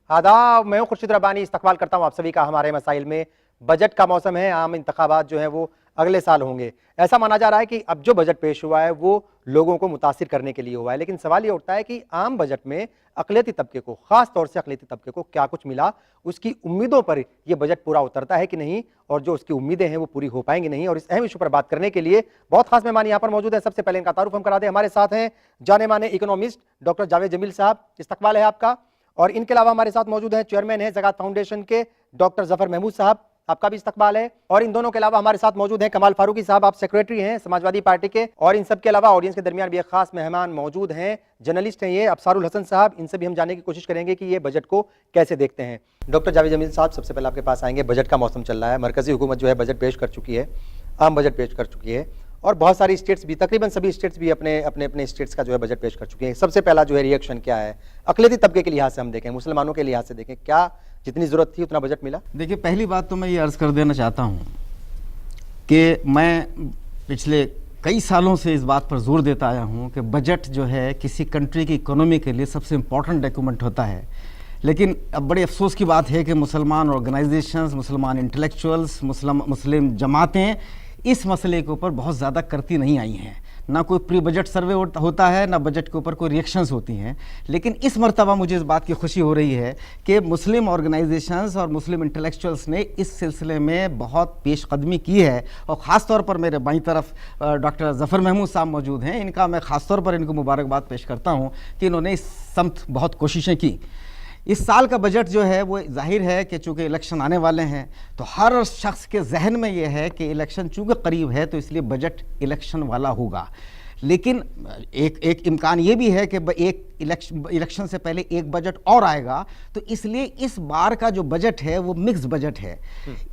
आदाब, मैं हूं खुर्शीद रब्बानी। इस्तकबाल करता हूं आप सभी का हमारे मसाइल में। बजट का मौसम है, आम इंतखाबात जो है वो अगले साल होंगे। ऐसा माना जा रहा है कि अब जो बजट पेश हुआ है वो लोगों को मुतासिर करने के लिए हुआ है, लेकिन सवाल ये उठता है कि आम बजट में अक़लियती तबके को, खास तौर से अक़लियती तबके को क्या कुछ मिला, उसकी उम्मीदों पर यह बजट पूरा उतरता है कि नहीं, और जो उसकी उम्मीदें हैं वो पूरी हो पाएंगी नहीं। और इस अहम इशू पर बात करने के लिए बहुत खास मेहमान यहाँ पर मौजूद है। सबसे पहले इनका तारुफ हम करा दें। हमारे साथ हैं जाने माने इकोनॉमिस्ट डॉक्टर जावेद जमील साहब, इस्तकबाल है आपका। और इनके अलावा हमारे साथ मौजूद हैं चेयरमैन हैं ज़कात फाउंडेशन के डॉक्टर जफर महमूद साहब, आपका भी इस्तकबाल है। और इन दोनों के अलावा हमारे साथ मौजूद हैं कमाल फारूकी साहब, आप सेक्रेटरी हैं समाजवादी पार्टी के। और इन सब के अलावा ऑडियंस के दरमियान भी एक खास मेहमान मौजूद हैं, जर्नलिस्ट हैं ये अफसारुल हसन साहब। इनसे भी हम जानने की कोशिश करेंगे कि ये बजट को कैसे देखते हैं। डॉक्टर जावेद जमील साहब, सबसे पहले आपके पास आएंगे। बजट का मौसम चल रहा है, मरकजी हुकूमत जो है बजट पेश कर चुकी है, आम बजट पेश कर चुकी है, और बहुत सारी स्टेट्स भी, तकरीबन सभी स्टेट्स भी अपने अपने स्टेट्स का जो है बजट पेश कर चुके हैं। सबसे पहला जो है रिएक्शन क्या है, अक़लियती तबके के लिहाज से हम देखें, मुसलमानों के लिहाज से देखें, क्या जितनी ज़रूरत थी उतना बजट मिला? देखिए, पहली बात तो मैं ये अर्ज़ कर देना चाहता हूँ कि मैं पिछले कई सालों से इस बात पर जोर देता आया हूँ कि बजट जो है किसी कंट्री की इकोनॉमी के लिए सबसे इम्पॉर्टेंट डॉक्यूमेंट होता है। लेकिन अब बड़े अफसोस की बात है कि मुसलमान ऑर्गेनाइजेशंस, मुसलमान इंटेलेक्चुअल्स, मुस्लिम जमातें इस मसले के ऊपर बहुत ज़्यादा करती नहीं आई हैं। ना कोई प्री बजट सर्वे होता है, ना बजट के ऊपर कोई रिएक्शंस होती हैं। लेकिन इस मर्तबा मुझे इस बात की खुशी हो रही है कि मुस्लिम ऑर्गेनाइजेशंस और मुस्लिम इंटेलेक्चुअल्स ने इस सिलसिले में बहुत पेशकदमी की है। और ख़ास तौर पर मेरे बाईं तरफ डॉक्टर जफ़र महमूद साहब मौजूद हैं। इनका मैं ख़ास तौर पर इनको मुबारकबाद पेश करता हूँ कि इन्होंने इस समत बहुत कोशिशें की। इस साल का बजट जो है वो जाहिर है कि चूँकि इलेक्शन आने वाले हैं तो हर शख्स के जहन में ये है कि इलेक्शन चूँकि करीब है तो इसलिए बजट इलेक्शन वाला होगा। लेकिन एक इम्कान ये भी है कि एक इलेक्शन से पहले एक बजट और आएगा, तो इसलिए इस बार का जो बजट है वो मिक्स बजट है।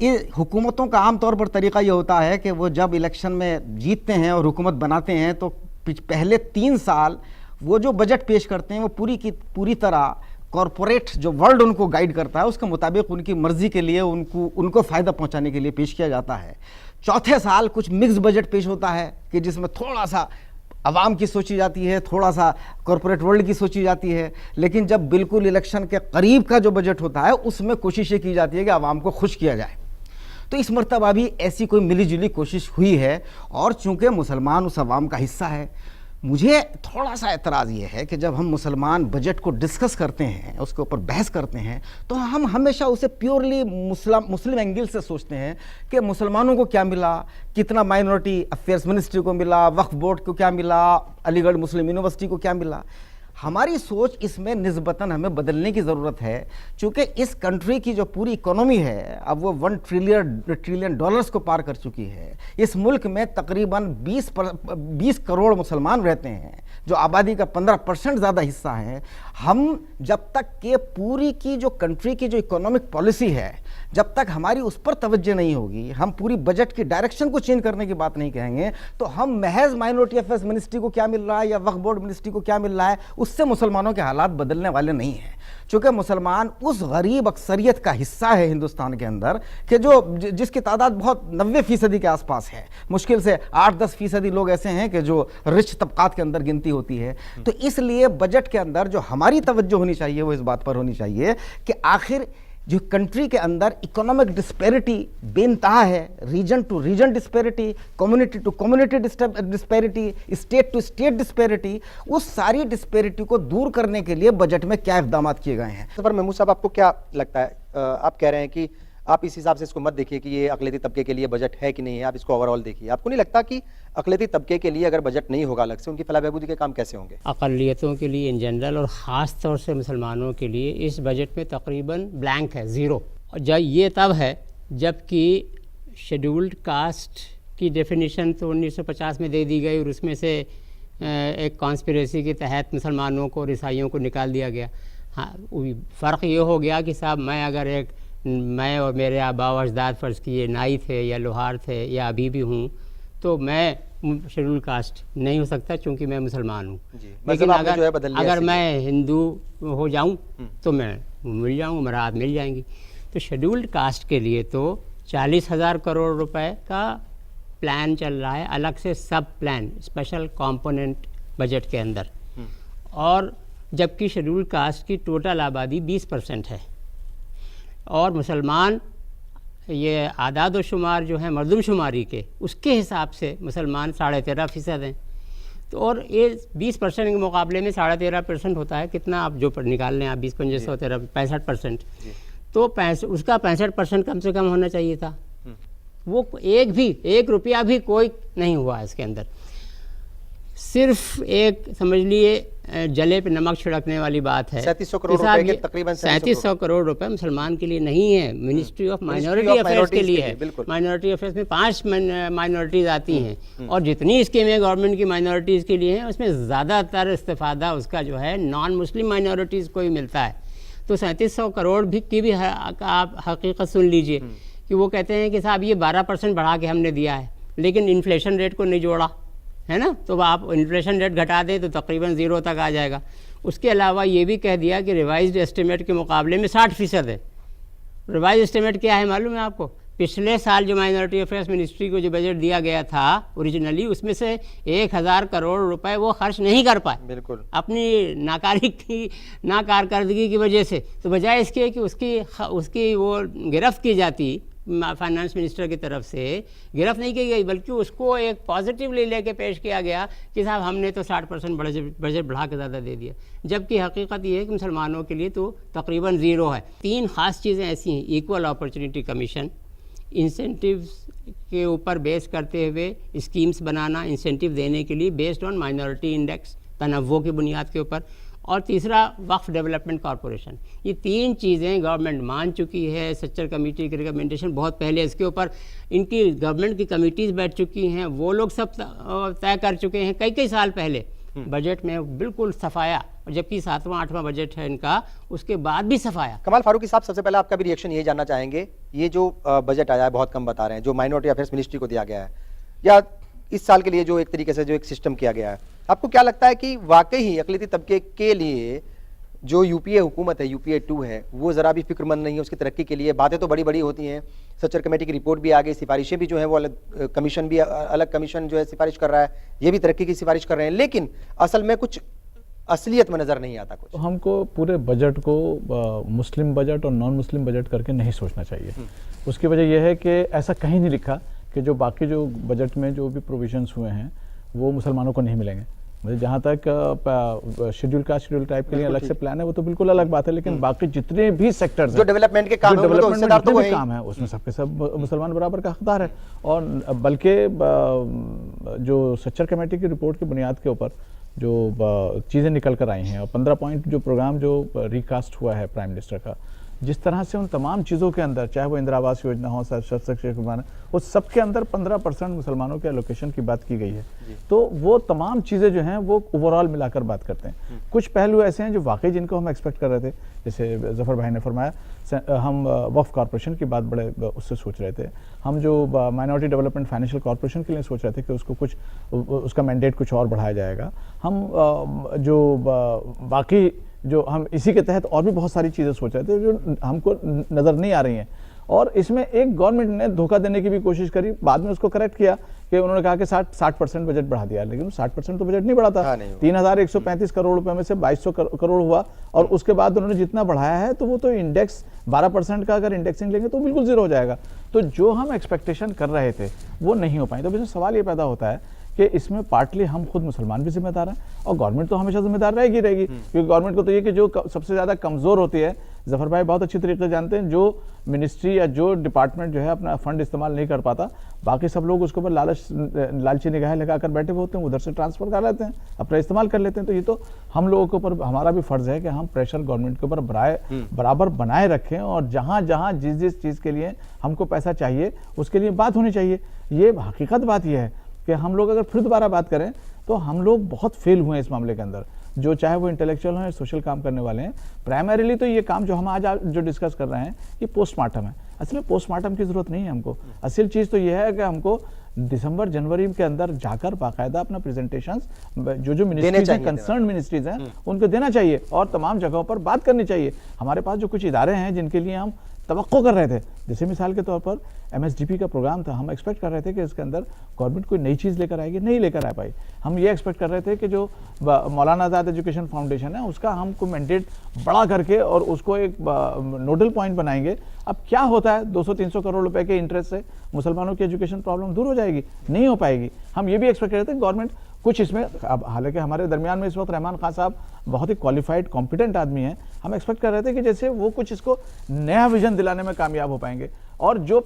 ये हुकूमतों का आम तौर पर तरीका ये होता है कि वो जब इलेक्शन में जीतते हैं और हुकूमत बनाते हैं तो पहले 3 साल वो जो बजट पेश करते हैं वो पूरी की पूरी तरह कॉरपोरेट जो वर्ल्ड उनको गाइड करता है उसके मुताबिक उनकी मर्जी के लिए उनको फ़ायदा पहुंचाने के लिए पेश किया जाता है। चौथे साल कुछ मिक्स बजट पेश होता है कि जिसमें थोड़ा सा आवाम की सोची जाती है, थोड़ा सा कॉरपोरेट वर्ल्ड की सोची जाती है। लेकिन जब बिल्कुल इलेक्शन के करीब का जो बजट होता है उसमें कोशिश ये की जाती है कि आवाम को खुश किया जाए। तो इस मरतबा भी ऐसी कोई मिली जुली कोशिश हुई है। और चूँकि मुसलमान उस आवाम का हिस्सा है, मुझे थोड़ा सा एतराज़ ये है कि जब हम मुसलमान बजट को डिस्कस करते हैं, उसके ऊपर बहस करते हैं, तो हम हमेशा उसे प्योरली मुस्लिम एंगल से सोचते हैं कि मुसलमानों को क्या मिला, कितना माइनॉरिटी अफेयर्स मिनिस्ट्री को मिला, वक्फ बोर्ड को क्या मिला, अलीगढ़ मुस्लिम यूनिवर्सिटी को क्या मिला। हमारी सोच इसमें निस्बतन हमें बदलने की ज़रूरत है। चूँकि इस कंट्री की जो पूरी इकोनॉमी है अब वो $1 ट्रिलियन को पार कर चुकी है। इस मुल्क में तकरीबन 20 करोड़ मुसलमान रहते हैं, जो आबादी का 15% ज़्यादा हिस्सा है। हम जब तक के पूरी की जो कंट्री की जो इकोनॉमिक पॉलिसी है, जब तक हमारी उस पर तवज्जो नहीं होगी, हम पूरी बजट की डायरेक्शन को चेंज करने की बात नहीं कहेंगे, तो हम महज माइनॉरिटी अफेयर्स मिनिस्ट्री को क्या मिल रहा है या वक्फ बोर्ड मिनिस्ट्री को क्या मिल रहा है, उससे मुसलमानों के हालात बदलने वाले नहीं हैं। चूँकि मुसलमान उस गरीब अक्सरियत का हिस्सा है हिंदुस्तान के अंदर कि जिसकी तादाद बहुत 90% के आसपास है। मुश्किल से 8-10% लोग ऐसे हैं कि जो रिच तबकात के अंदर गिनती होती है। तो इसलिए बजट के अंदर जो हमारी तवज्जो होनी चाहिए वो इस बात पर होनी चाहिए कि आखिर जो कंट्री के अंदर इकोनॉमिक डिस्पैरिटी बेनतहा है, region to region disparity, community to community disparity, state to state disparity, उस सारी डिस्पैरिटी को दूर करने के लिए बजट में क्या इक़दामात किए गए हैं। सफर महमूद साहब, आपको क्या लगता है? आप कह रहे हैं कि आप इस हिसाब से इसको मत देखिए कि ये अक़लियती तबके के लिए बजट है कि नहीं है, आप इसको ओवरऑल देखिए। आपको नहीं लगता कि अक़लियती तबके के लिए अगर बजट नहीं होगा अलग से, उनकी फलाह बहबूदी के काम कैसे होंगे? अक़लियतों के लिए इन जनरल और ख़ास तौर से मुसलमानों के लिए इस बजट में तकरीबन ब्लैंक है, ज़ीरो। और जब ये तब है जबकि शेड्यूल्ड कास्ट की डेफिनेशन तो 1950 में दे दी गई और उसमें से एक कॉन्स्पिरेसी के तहत मुसलमानों को और ईसाइयों को निकाल दिया गया। हाँ, फ़र्क ये हो गया कि साहब मैं और मेरे आबा व अजदाद फ़र्ज़ किए नाई थे या लोहार थे या अभी भी हूँ, तो मैं शेड्यूल कास्ट नहीं हो सकता चूँकि मैं मुसलमान हूँ। लेकिन अगर मैं हिंदू हो जाऊँ तो मैं मिल जाऊँ, मराद मिल जाएंगी। तो शेड्यूल्ड कास्ट के लिए तो 40,000 करोड़ रुपए का प्लान चल रहा है, अलग से सब प्लान, स्पेशल कंपोनेंट बजट के अंदर। और जबकि शेड्यूल कास्ट की टोटल आबादी 20% है। और मुसलमान ये आदाद व शुमार जो है मरदमशुमारी के, उसके हिसाब से मुसलमान 13.5% हैं। तो और ये 20% के मुकाबले में 13.5% होता है, कितना आप जो निकाल लें आप 20 25 13 65%, तो उसका 65% कम से कम होना चाहिए था। वो एक रुपया भी कोई नहीं हुआ इसके अंदर। सिर्फ एक समझ लिए जले पे नमक छिड़कने वाली बात है। 3700 करोड़ रुपए के तकरीबन 3700 करोड़ रुपए मुसलमान के लिए नहीं है, मिनिस्ट्री ऑफ माइनॉरिटी अफेयर्स के लिए है। माइनॉरिटी अफेयर्स में 5 माइनॉरिटीज़ आती हैं और जितनी स्कीमें गवर्नमेंट की माइनॉरिटीज़ के लिए हैं उसमें ज़्यादातर इस्तेफादा उसका जो है नॉन मुस्लिम माइनॉरिटीज़ को ही मिलता है। तो 3700 करोड़ भी की भी आप हकीकत सुन लीजिए कि वो कहते हैं कि साहब ये 12% बढ़ा के हमने दिया है, लेकिन इन्फ्लेशन रेट को नहीं जोड़ा है ना, तो आप इन्फ्लेशन रेट घटा दें तो तकरीबन 0 तक आ जाएगा। उसके अलावा ये भी कह दिया कि रिवाइज्ड एस्टिमेट के मुकाबले में 60% है। रिवाइज एस्टिमेट क्या है मालूम है आपको? पिछले साल जो माइनॉरिटी अफेयर्स मिनिस्ट्री को जो बजट दिया गया था ओरिजिनली, उसमें से 1000 करोड़ रुपए वो खर्च नहीं कर पाए, बिल्कुल अपनी नाकारकर्दगी की वजह से। तो बजाय इसके कि उसकी वो गिरफ्त की जाती फाइनेंस मिनिस्टर की तरफ से, गिरफ्त नहीं की गई बल्कि उसको एक पॉजिटिवली लेके पेश किया गया कि साहब हमने तो 60% बजट बढ़ा के ज़्यादा दे दिया, जबकि हकीकत ये है कि मुसलमानों के लिए तो तकरीबन 0 है। 3 ख़ास चीज़ें ऐसी हैं: इक्वल अपॉर्चुनिटी कमीशन, इंसेंटिव्स के ऊपर बेस करते हुए स्कीम्स बनाना, इंसेंटिव देने के लिए बेस्ड ऑन माइनॉरिटी इंडेक्स, तनव्वो की बुनियाद के ऊपर, और तीसरा वक्फ डेवलपमेंट कॉरपोरेशन। ये 3 चीज़ें गवर्नमेंट मान चुकी है। सच्चर कमेटी की रिकमेंडेशन बहुत पहले इसके ऊपर इनकी गवर्नमेंट की कमेटीज़ बैठ चुकी हैं, वो लोग सब तय कर चुके हैं कई साल पहले बजट में बिल्कुल सफाया, जबकि 7वां 8वां बजट है इनका, उसके बाद भी सफाया। कमाल फारूकी साहब, सबसे पहले आपका भी रिएक्शन ये जानना चाहेंगे, ये जो बजट आया है बहुत कम बता रहे हैं, जो माइनॉरिटी अफेयर्स मिनिस्ट्री को दिया गया है, या इस साल के लिए जो एक तरीके से जो एक सिस्टम किया गया है, आपको क्या लगता है कि वाकई ही अक़लियती तबके के लिए जो यूपीए हुकूमत है, यूपीए 2 है, वो ज़रा भी फिक्रमंद नहीं है उसकी तरक्की के लिए? बातें तो बड़ी बड़ी होती हैं, सच्चर कमेटी की रिपोर्ट भी आ गई, सिफारिशें भी जो है वो अलग कमीशन भी अलग कमीशन जो है सिफारिश कर रहा है, ये भी तरक्की की सिफारिश कर रहे हैं, लेकिन असल में कुछ असलियत में नज़र नहीं आता कुछ। तो हमको पूरे बजट को मुस्लिम बजट और नॉन मुस्लिम बजट करके नहीं सोचना चाहिए। उसकी वजह यह है कि ऐसा कहीं नहीं लिखा कि जो बाकी जो बजट में जो भी प्रोविजंस हुए हैं वो मुसलमानों को नहीं मिलेंगे। मुझे जहाँ तक शेड्यूल कास्ट शेड्यूल टाइप के लिए अलग से प्लान है वो तो बिल्कुल अलग बात है, लेकिन बाकी जितने भी सेक्टर्स जो डेवलपमेंट के काम है, काम है उसमें सबके सब मुसलमान बराबर का हकदार है। और बल्कि जो सच्चर कमेटी की रिपोर्ट की बुनियाद के ऊपर जो चीज़ें निकल कर आई हैं और 15 पॉइंट जो प्रोग्राम जो रिकास्ट हुआ है प्राइम मिनिस्टर का, जिस तरह से उन तमाम चीज़ों के अंदर, चाहे वो इंदिरा आवास योजना हो, सशक्त, उस सब के अंदर 15% मुसलमानों के एलोकेशन की बात की गई है। तो वो तमाम चीज़ें जो हैं वो ओवरऑल मिलाकर बात करते हैं। कुछ पहलू ऐसे हैं जो वाकई जिनको हम एक्सपेक्ट कर रहे थे, जैसे जफ़र भाई ने फरमाया, हम वक्फ कॉरपोरेशन की बात बड़े उससे सोच रहे थे, हम जो माइनॉरिटी डेवलपमेंट फाइनेंशियल कॉरपोरेशन के लिए सोच रहे थे कि उसको कुछ उसका मैंडेट कुछ और बढ़ाया जाएगा। हम जो बाकी जो हम इसी के तहत और भी बहुत सारी चीज़ें सोच रहे थे जो हमको नज़र नहीं आ रही हैं। और इसमें एक गवर्नमेंट ने धोखा देने की भी कोशिश करी, बाद में उसको करेक्ट किया कि उन्होंने कहा कि 60% बजट बढ़ा दिया, लेकिन 60% तो बजट नहीं बढ़ा था। 3135 करोड़ रुपए में से 2200 करोड़ हुआ, और उसके बाद उन्होंने जितना बढ़ाया है तो वो तो इंडेक्स 12% का अगर इंडेक्सिंग लेंगे तो बिल्कुल 0 हो जाएगा। तो जो हम एक्सपेक्टेशन कर रहे थे वो नहीं हो पाई। तो इसमें सवाल ये पैदा होता है कि इसमें पार्टली हम खुद मुसलमान भी जिम्मेदार हैं, और गवर्नमेंट तो हमेशा जिम्मेदार रहेगी क्योंकि गवर्नमेंट को तो ये कि जो सबसे ज़्यादा कमज़ोर होती है, जफ़र भाई बहुत अच्छी तरीके से जानते हैं, जो मिनिस्ट्री या जो डिपार्टमेंट जो है अपना फंड इस्तेमाल नहीं कर पाता, बाकी सब लोग उसके ऊपर लालची निगाहें लगाकर बैठे होते हैं, उधर से ट्रांसफ़र कर लेते हैं, अपना इस्तेमाल कर लेते हैं। तो ये तो हम लोगों के ऊपर हमारा भी फ़र्ज़ है कि हम प्रेशर गवर्नमेंट के ऊपर बराबर बनाए रखें, और जहाँ जहाँ जिस चीज़ के लिए हमको पैसा चाहिए उसके लिए बात होनी चाहिए। ये हकीकत बात यह है कि हम लोग अगर फिर दोबारा बात करें तो हम लोग बहुत फेल हुए हैं इस मामले के अंदर, जो चाहे वो इंटेलेक्चुअल हैं, सोशल काम करने वाले हैं। प्राइमरीली तो ये काम जो हम आज जो डिस्कस कर रहे हैं ये पोस्टमार्टम है। असल में पोस्टमार्टम की ज़रूरत नहीं है हमको। असल चीज़ तो ये है कि हमको दिसंबर जनवरी के अंदर जाकर बाकायदा अपना प्रेजेंटेशंस जो मिनिस्ट्रीज हैं, कंसर्न मिनिस्ट्रीज हैं, उनको देना चाहिए और तमाम जगहों पर बात करनी चाहिए। हमारे पास जो कुछ इदारे हैं जिनके लिए हम तवक्को कर रहे थे। जैसे मिसाल के तौर पर MSDP का प्रोग्राम था, हम एक्सपेक्ट कर रहे थे कि इसके अंदर गवर्नमेंट कोई नई चीज़ लेकर आएगी, नहीं लेकर आ पाई। हम ये एक्सपेक्ट कर रहे थे कि जो मौलाना आज़ाद एजुकेशन फाउंडेशन है उसका हमको मैंडेट बड़ा करके और उसको एक नोडल पॉइंट बनाएंगे। अब क्या होता है, 200-300 करोड़ रुपए के इंटरेस्ट से मुसलमानों की एजुकेशन प्रॉब्लम दूर हो जाएगी? नहीं हो पाएगी। हम ये भी एक्सपेक्ट कर रहे थे गवर्नमेंट कुछ इसमें, अब हालांकि हमारे दरमियान में इस वक्त रहमान खान साहब बहुत ही क्वालिफाइड कॉम्पिटेंट आदमी हैं, हम एक्सपेक्ट कर रहे थे कि जैसे वो कुछ इसको नया विजन दिलाने में कामयाब हो पाएंगे और जो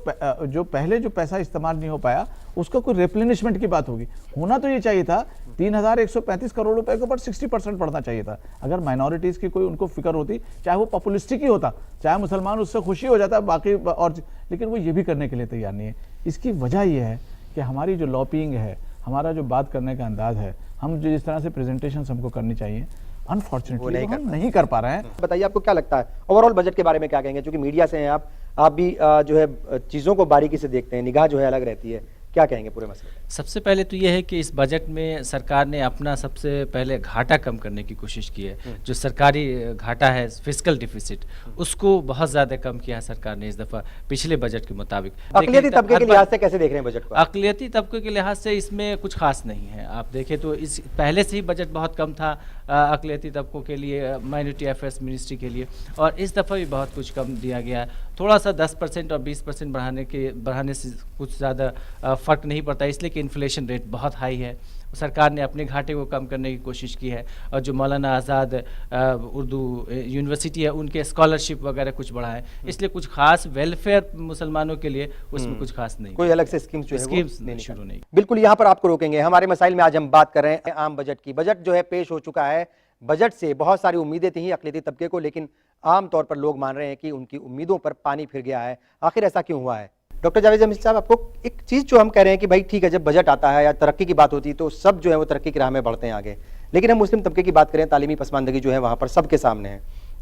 पहले जो पैसा इस्तेमाल नहीं हो पाया उसका कोई रिप्लेनिशमेंट की बात होगी। होना तो ये चाहिए था 3135 करोड़ रुपए के ऊपर 60% पड़ना चाहिए था। अगर माइनॉरिटीज़ की कोई उनको फिक्र होती, चाहे वो पॉपुलिस्टिक ही होता, चाहे मुसलमान उससे खुशी हो जाता बाकी और, लेकिन वो ये भी करने के लिए तैयार नहीं है। इसकी वजह ये है कि हमारी जो लॉबिंग है, हमारा जो बात करने का अंदाज है, हम जो जिस तरह से प्रेजेंटेशन हमको करनी चाहिए, अनफॉर्चुनेटली हम नहीं कर पा रहे हैं। बताइए आपको क्या लगता है ओवरऑल बजट के बारे में क्या कहेंगे, क्योंकि मीडिया से हैं आप भी जो है चीज़ों को बारीकी से देखते हैं, निगाह जो है अलग रहती है, क्या कहेंगे पूरे मसले? सबसे पहले तो ये है कि इस बजट में सरकार ने अपना सबसे पहले घाटा कम करने की कोशिश की है। जो सरकारी घाटा है, फिस्कल डिफिसिट, उसको बहुत ज़्यादा कम किया है सरकार ने इस दफ़ा पिछले बजट के मुताबिक। अक़लियती तबके के लिहाज से कैसे देख रहे हैं बजट को? अक़लियती तबके के लिहाज से इसमें कुछ खास नहीं है। आप देखें तो इस पहले से ही बजट बहुत कम था अक़लियती तबकों के लिए, माइनॉरिटी अफेयर्स मिनिस्ट्री के लिए, और इस दफ़ा भी बहुत कुछ कम दिया गया है। थोड़ा सा 10% और 20% बढ़ाने से कुछ ज़्यादा फ़र्क नहीं पड़ता, इसलिए कि इन्फ्लेशन रेट बहुत हाई है। सरकार ने अपने घाटे को कम करने की कोशिश की है, और जो मौलाना आज़ाद उर्दू यूनिवर्सिटी है उनके स्कॉलरशिप वगैरह कुछ बढ़ाए, इसलिए कुछ खास वेलफेयर मुसलमानों के लिए उसमें कुछ खास नहीं, कोई अलग से स्कीम्स जो है स्कीम्स शुरू नहीं। बिल्कुल, यहाँ पर आपको रोकेंगे। हमारे मसाइल में आज हम बात कर रहे हैं आम बजट की। बजट जो है पेश हो चुका है, बजट से बहुत सारी उम्मीदें थी अक़लियती तबके को, लेकिन आम तौर पर लोग मान रहे हैं कि उनकी उम्मीदों पर पानी फिर गया है। आखिर ऐसा क्यों हुआ है? डॉक्टर जावेद जमील साहब, आपको एक चीज़ जो हम कह रहे हैं कि भाई ठीक है, जब बजट आता है या तरक्की की बात होती है तो सब जो है वो तरक्की की राह में बढ़ते हैं आगे, लेकिन हम मुस्लिम तबके की बात करें, तालीमी पसमानदगी जो है वहाँ पर सबके सामने है।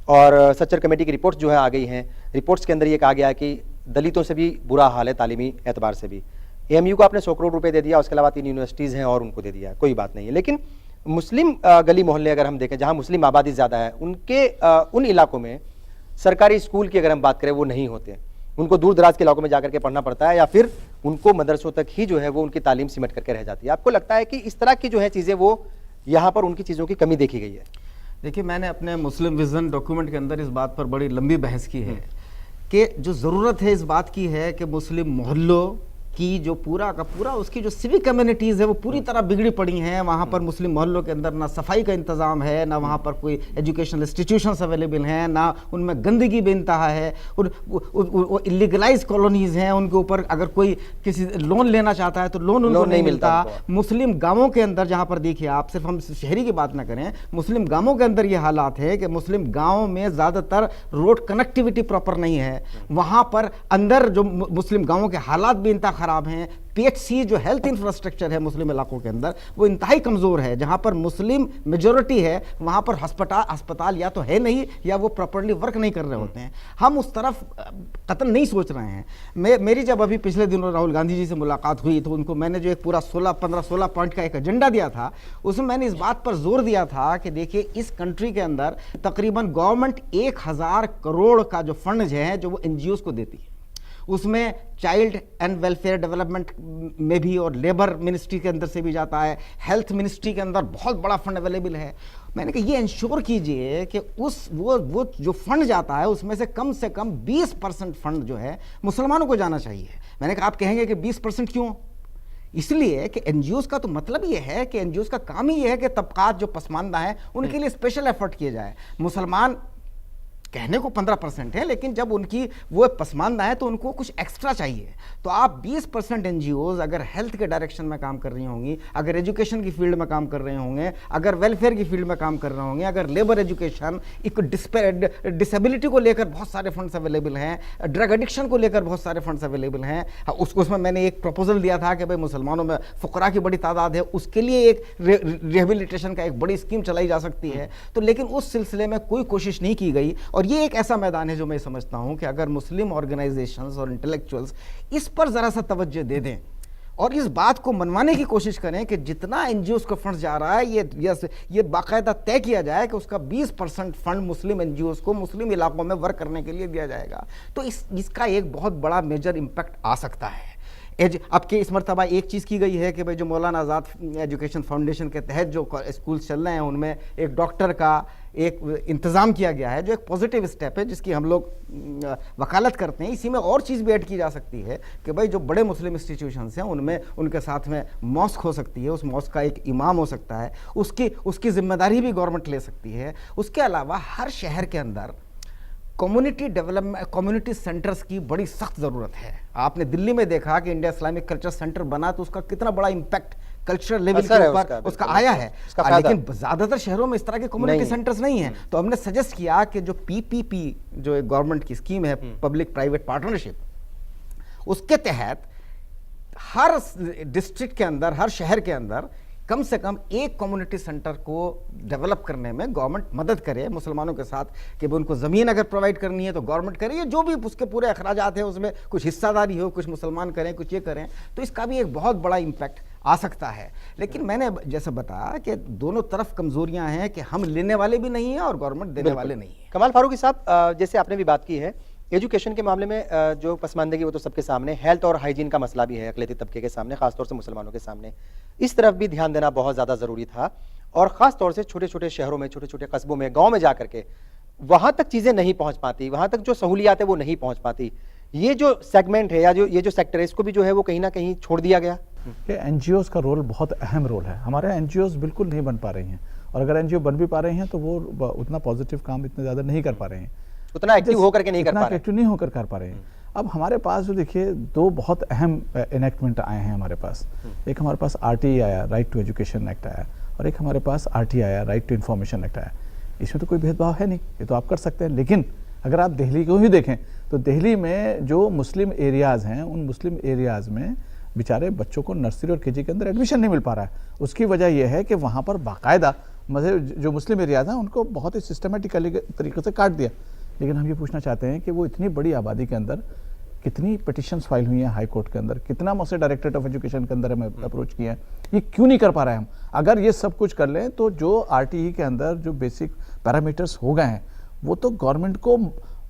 और सच्चर कमेटी की रिपोर्ट्स जो है आ गई हैं, रिपोर्ट्स के अंदर ये कहा गया है कि दलितों से भी बुरा हाल है तालीमी एतबार से भी। AMU को आपने 100 करोड़ रुपये दे दिया, उसके अलावा 3 यूनिवर्सिटीज़ हैं और उनको दे दिया, कोई बात नहीं है। लेकिन मुस्लिम गली मोहल्ले अगर हम देखें जहाँ मुस्लिम आबादी ज़्यादा है, उनके उन इलाकों में सरकारी स्कूल की अगर हम बात करें वो नहीं होते, उनको दूर दराज के इलाकों में जाकर के पढ़ना पड़ता है, या फिर उनको मदरसों तक ही जो है वो उनकी तालीम सिमट करके रह जाती है। आपको लगता है कि इस तरह की जो है चीज़ें वो यहाँ पर उनकी चीज़ों की कमी देखी गई है? देखिए, मैंने अपने मुस्लिम विज़न डॉक्यूमेंट के अंदर इस बात पर बड़ी लंबी बहस की है कि जो ज़रूरत है इस बात की है कि मुस्लिम मोहल्लों की जो पूरा का पूरा उसकी जो सिविक कम्युनिटीज़ है वो पूरी तरह बिगड़ी पड़ी हैं। वहाँ पर मुस्लिम मोहल्लों के अंदर ना सफाई का इंतज़ाम है, ना वहाँ पर कोई एजुकेशनल इंस्टीट्यूशंस अवेलेबल हैं, ना उनमें गंदगी बेनतहा है, वो इलीगलाइज कॉलोनीज़ हैं, उनके ऊपर अगर कोई किसी लोन लेना चाहता है तो लोन उनको नहीं मिलता। मुस्लिम गाँवों के अंदर जहाँ पर देखिए आप, सिर्फ हम शहरी की बात ना करें, मुस्लिम गाँवों के अंदर ये हालात है कि मुस्लिम गाँव में ज़्यादातर रोड कनेक्टिविटी प्रॉपर नहीं है। वहाँ पर अंदर जो मुस्लिम गाँवों के हालात भी इंतहा खराब हैं। PHC जो हेल्थ इंफ्रास्ट्रक्चर है मुस्लिम इलाकों के अंदर वो इंतहाई कमज़ोर है। जहाँ पर मुस्लिम मेजॉरिटी है वहाँ पर अस्पताल या तो है नहीं या वो प्रॉपर्ली वर्क नहीं कर रहे होते हैं। हम उस तरफ कतई नहीं सोच रहे हैं। मेरी जब अभी पिछले दिनों राहुल गांधी जी से मुलाकात हुई तो उनको मैंने जो एक पूरा 16 पॉइंट का एक एजेंडा दिया था, उसमें मैंने इस बात पर जोर दिया था कि देखिए इस कंट्री के अंदर तकरीबन गवर्नमेंट 1000 करोड़ का जो फंड है जो वो NGOs को देती है, उसमें चाइल्ड एंड वेलफेयर डेवलपमेंट में भी और लेबर मिनिस्ट्री के अंदर से भी जाता है, हेल्थ मिनिस्ट्री के अंदर बहुत बड़ा फंड अवेलेबल है। मैंने कहा ये इंश्योर कीजिए कि वो जो फंड जाता है उसमें से कम 20% फंड जो है मुसलमानों को जाना चाहिए। मैंने कहा आप कहेंगे कि 20% क्यों? इसलिए कि NGOs का तो मतलब ये है कि NGOs का काम ही ये है कि तबकात जो पसमानदा हैं उनके लिए स्पेशल एफर्ट किए जाए। मुसलमान कहने को 15% है, लेकिन जब उनकी वो पसमानदा है तो उनको कुछ एक्स्ट्रा चाहिए। तो आप 20% NGOs अगर हेल्थ के डायरेक्शन में काम कर रही होंगी, अगर एजुकेशन की फील्ड में काम कर रहे होंगे, अगर वेलफेयर की फील्ड में काम कर रहे होंगे, अगर लेबर एजुकेशन, डिसेबिलिटी को लेकर बहुत सारे फंड्स अवेलेबल हैं, ड्रग एडिक्शन को लेकर बहुत सारे फंड्स अवेलेबल हैं, उसमें मैंने एक प्रपोजल दिया था कि भाई मुसलमानों में फ़ुकरा की बड़ी तादाद है, उसके लिए एक रिहेबिलिटेशन का एक बड़ी स्कीम चलाई जा सकती है। तो लेकिन उस सिलसिले में कोई कोशिश नहीं की गई। और ये एक ऐसा मैदान है जो मैं समझता हूं कि अगर मुस्लिम ऑर्गेनाइजेशंस और इंटेलेक्चुअल्स इस पर ज़रा सा तवज्जो दे दें और इस बात को मनवाने की कोशिश करें कि जितना एनजीओस को फंड जा रहा है ये बाकायदा तय किया जाए कि उसका 20% फंड मुस्लिम एनजीओस को मुस्लिम इलाकों में वर्क करने के लिए दिया जाएगा। तो इसका एक बहुत बड़ा मेजर इम्पैक्ट आ सकता है। अब के इस मरतबा एक चीज़ की गई है कि भाई जो मौलाना आज़ाद एजुकेशन फाउंडेशन के तहत जो स्कूल चल रहे हैं उनमें एक डॉक्टर का एक इंतज़ाम किया गया है, जो एक पॉजिटिव स्टेप है जिसकी हम लोग वकालत करते हैं। इसी में और चीज़ भी ऐड की जा सकती है कि भाई जो बड़े मुस्लिम इंस्टीट्यूशंस हैं उनमें उनके साथ में मॉस्क हो सकती है, उस मॉस्क का एक इमाम हो सकता है, उसकी जिम्मेदारी भी गवर्नमेंट ले सकती है। उसके अलावा हर शहर के अंदर कम्युनिटी डेवलपमेंट कम्युनिटी सेंटर्स की बड़ी सख्त ज़रूरत है। आपने दिल्ली में देखा कि इंडिया इस्लामिक कल्चर सेंटर बना तो उसका कितना बड़ा इम्पैक्ट कल्चरल लेवल के ऊपर उसका आया है, लेकिन ज़्यादातर शहरों में इस तरह के कम्युनिटी सेंटर्स नहीं हैं। तो हमने सजेस्ट किया कि जो PPP जो एक गवर्नमेंट की स्कीम है, पब्लिक प्राइवेट पार्टनरशिप, उसके तहत हर डिस्ट्रिक्ट के अंदर, हर शहर के अंदर कम से कम एक कम्युनिटी सेंटर को डेवलप करने में गवर्नमेंट मदद करे मुसलमानों के साथ, कि उनको ज़मीन अगर प्रोवाइड करनी है तो गवर्नमेंट करे, या जो भी उसके पूरे अखराजात हैं उसमें कुछ हिस्सादारी हो, कुछ मुसलमान करें, कुछ ये करें, तो इसका भी एक बहुत बड़ा इम्पैक्ट आ सकता है। लेकिन मैंने जैसे बताया कि दोनों तरफ कमज़ोरियाँ हैं कि हम लेने वाले भी नहीं हैं और गवर्नमेंट देने वाले नहीं है। कमाल फारूकी साहब, जैसे आपने भी बात की है एजुकेशन के मामले में जो पसमानदगी वो तो सबके सामने, हेल्थ और हाइजीन का मसला भी है अक़लियती तबके के सामने, खासतौर से मुसलमानों के सामने। इस तरफ भी ध्यान देना बहुत ज़्यादा ज़रूरी था, और ख़ास तौर से छोटे छोटे शहरों में, छोटे छोटे कस्बों में, गाँव में जा करके वहाँ तक चीज़ें नहीं पहुँच पाती, वहाँ तक जो सहूलियात है वो नहीं पहुँच पाती। ये जो सेगमेंट है या ये जो सेक्टर है, इसको भी जो है वो कहीं ना कहीं छोड़ दिया गया। कि एनजीओस का रोल बहुत अहम रोल है। हमारे एनजीओस बिल्कुल नहीं बन पा रही हैं, और अगर एनजीओ बन भी पा रहे हैं तो वो उतना पॉजिटिव काम इतना ज़्यादा नहीं कर पा रहे हैं, उतना एक्टिव होकर के नहीं कर पा रहे, एक्टिव नहीं होकर कर पा रहे हैं। अब हमारे पास जो देखिए दो बहुत अहम इनेक्टमेंट आए हैं हमारे पास। एक हमारे पास RTE आया, राइट टू एजुकेशन एक्ट आया, और एक हमारे पास RT आया, राइट टू इन्फॉर्मेशन एक्ट आया। इसमें तो कोई भेदभाव है नहीं, ये तो आप कर सकते हैं। लेकिन अगर आप दिल्ली को ही देखें तो दिल्ली में जो मुस्लिम एरियाज़ हैं, उन मुस्लिम एरियाज़ में बेचारे बच्चों को नर्सरी और KG के अंदर एडमिशन नहीं मिल पा रहा है। उसकी वजह यह है कि वहाँ पर बाकायदा मतलब जो मुस्लिम एरियाज़ हैं उनको बहुत ही सिस्टमेटिकली तरीके से काट दिया। लेकिन हम ये पूछना चाहते हैं कि वो इतनी बड़ी आबादी के अंदर कितनी पिटिशंस फाइल हुई हैं हाई कोर्ट के अंदर, कितना मुझसे डायरेक्टरेट ऑफ एजुकेशन के अंदर हमें अप्रोच किया है, ये क्यों नहीं कर पा रहे हैं हम? अगर ये सब कुछ कर लें तो जो RTE के अंदर जो बेसिक पैरामीटर्स हो गए हैं वो तो गवर्नमेंट को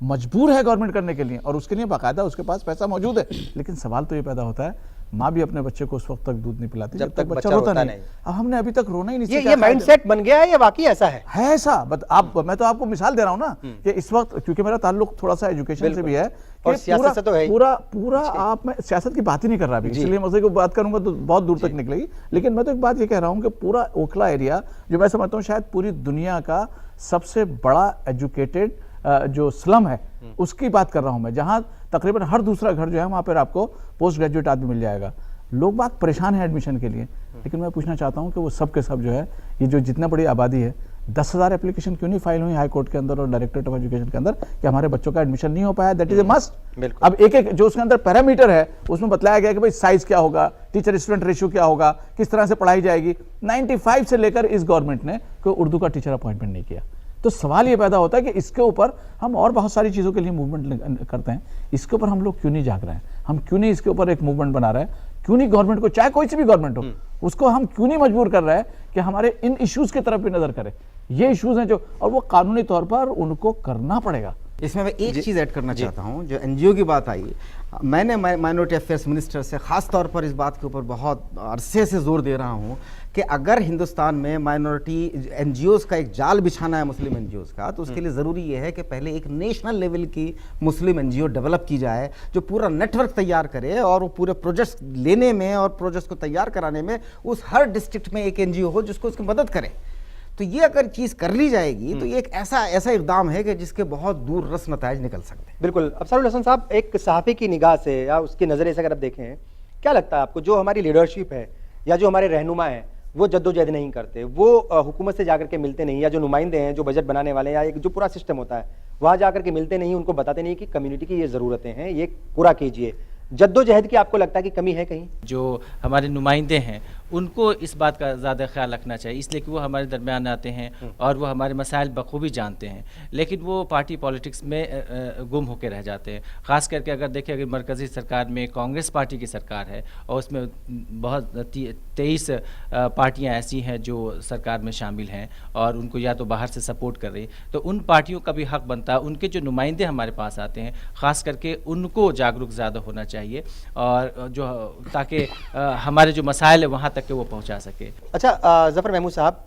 मजबूर है गवर्नमेंट करने के लिए, और उसके लिए बाकायदा उसके पास पैसा मौजूद है। लेकिन सवाल तो ये पैदा होता है, माँ भी अपने बच्चे को उस वक्त तक दूध नहीं पिलाती जब तक बच्चा रोता नहीं। अब हमने अभी तक रोना ही नहीं सीखा। ये माइंडसेट बन गया है, ये वाकई ऐसा है ऐसा। मैं तो आपको मिसाल दे रहा हूँ ना कि इस वक्त, क्योंकि मेरा ताल्लुक थोड़ा सा एजुकेशन से भी है, और सियासत से तो है, पूरा आप, मैं सियासत की बात ही नहीं कर रहा अभी, इसलिए मसले को बात करूंगा तो बहुत दूर तक निकलेगी। लेकिन मैं तो एक बात ये कह रहा हूँ कि पूरा ओखला एरिया, जो मैं समझता हूँ शायद पूरी दुनिया का सबसे बड़ा एजुकेटेड जो स्लम है, उसकी बात कर रहा हूं मैं, जहां तकरीबन हर दूसरा घर जो है वहां पर आपको पोस्ट ग्रेजुएट आदमी मिल जाएगा। लोग बात परेशान है एडमिशन के लिए। लेकिन मैं पूछना चाहता हूं कि वो सब के सब जो है, ये जो जितना बड़ी आबादी है, 10,000 एप्लीकेशन क्यों नहीं फाइल हुई हाई कोर्ट के अंदर और डायरेक्टरेट ऑफ एजुकेशन के अंदर कि हमारे बच्चों का एडमिशन नहीं हो पाया? That is a must. अब एक एक जो उसके अंदर पैरामीटर है उसमें बतलाया गया कि भाई साइज क्या होगा, टीचर स्टूडेंट रेशियो क्या होगा, किस तरह से पढ़ाई जाएगी। 95 से लेकर इस गवर्नमेंट ने कोई उर्दू का टीचर अपॉइंटमेंट नहीं किया। तो सवाल ये पैदा होता है कि इसके ऊपर हम और बहुत सारी चीज़ों के लिए मूवमेंट करते हैं, इसके ऊपर हम लोग क्यों नहीं जाग रहे हैं? हम क्यों नहीं इसके ऊपर एक मूवमेंट बना रहे हैं? क्यों नहीं गवर्नमेंट को, चाहे कोई सी भी गवर्नमेंट हो, उसको हम क्यों नहीं मजबूर कर रहे हैं कि हमारे इन इश्यूज की तरफ भी नजर करें? ये इश्यूज हैं जो, और वो कानूनी तौर पर उनको करना पड़ेगा। इसमें मैं एक चीज़ ऐड करना चाहता हूं, जो NGO की बात आई, मैंने माइनॉरिटी अफेयर्स मिनिस्टर से ख़ास तौर पर इस बात के ऊपर बहुत अरसे से जोर दे रहा हूं कि अगर हिंदुस्तान में माइनॉरिटी NGOs का एक जाल बिछाना है मुस्लिम NGOs का, तो उसके लिए ज़रूरी यह है कि पहले एक नेशनल लेवल की मुस्लिम NGO डेवलप की जाए, जो पूरा नेटवर्क तैयार करे, और वो पूरे प्रोजेक्ट्स लेने में और प्रोजेक्ट्स को तैयार कराने में उस हर डिस्ट्रिक्ट में एक NGO हो जिसको उसकी मदद करे। तो ये अगर चीज़ कर ली जाएगी तो ये एक ऐसा इक़दाम है कि जिसके बहुत दूर रस्म नताइज निकल सकते हैं। बिल्कुल। अफसरुल हसन साहब, एक सहाफ़ी की निगाह से या उसके नज़रिए से अगर आप देखें, क्या लगता है आपको, जो हमारी लीडरशिप है या जो हमारे रहनुमा हैं वो जद्दोजहद नहीं करते, वो हुकूमत से जाकर के मिलते नहीं, या जो नुमाइंदे हैं, जो बजट बनाने वाले हैं, या एक जो पूरा सिस्टम होता है वहाँ जाकर के मिलते नहीं, उनको बताते नहीं कि कम्युनिटी की ये ज़रूरतें हैं, ये पूरा कीजिए, जद्दोजहद की आपको लगता है कि कमी है कहीं? जो हमारे नुमाइंदे हैं उनको इस बात का ज़्यादा ख्याल रखना चाहिए, इसलिए कि वो हमारे दरमियान आते हैं और वो हमारे मसाइल बखूबी जानते हैं, लेकिन वो पार्टी पॉलिटिक्स में गुम होकर रह जाते हैं। ख़ास करके अगर देखें, अगर मरकज़ी सरकार में कांग्रेस पार्टी की सरकार है और उसमें बहुत 23 पार्टियाँ ऐसी हैं जो सरकार में शामिल हैं और उनको या तो बाहर से सपोर्ट कर रही, तो उन पार्टियों का भी हक बनता है, उनके जो नुमाइंदे हमारे पास आते हैं ख़ास करके उनको जागरूक ज़्यादा होना चाहिए और जो ताकि हमारे जो मसाइल है वहाँ तक के वो पहुँचा सके। अच्छा ज़फ़र महमूद साहब,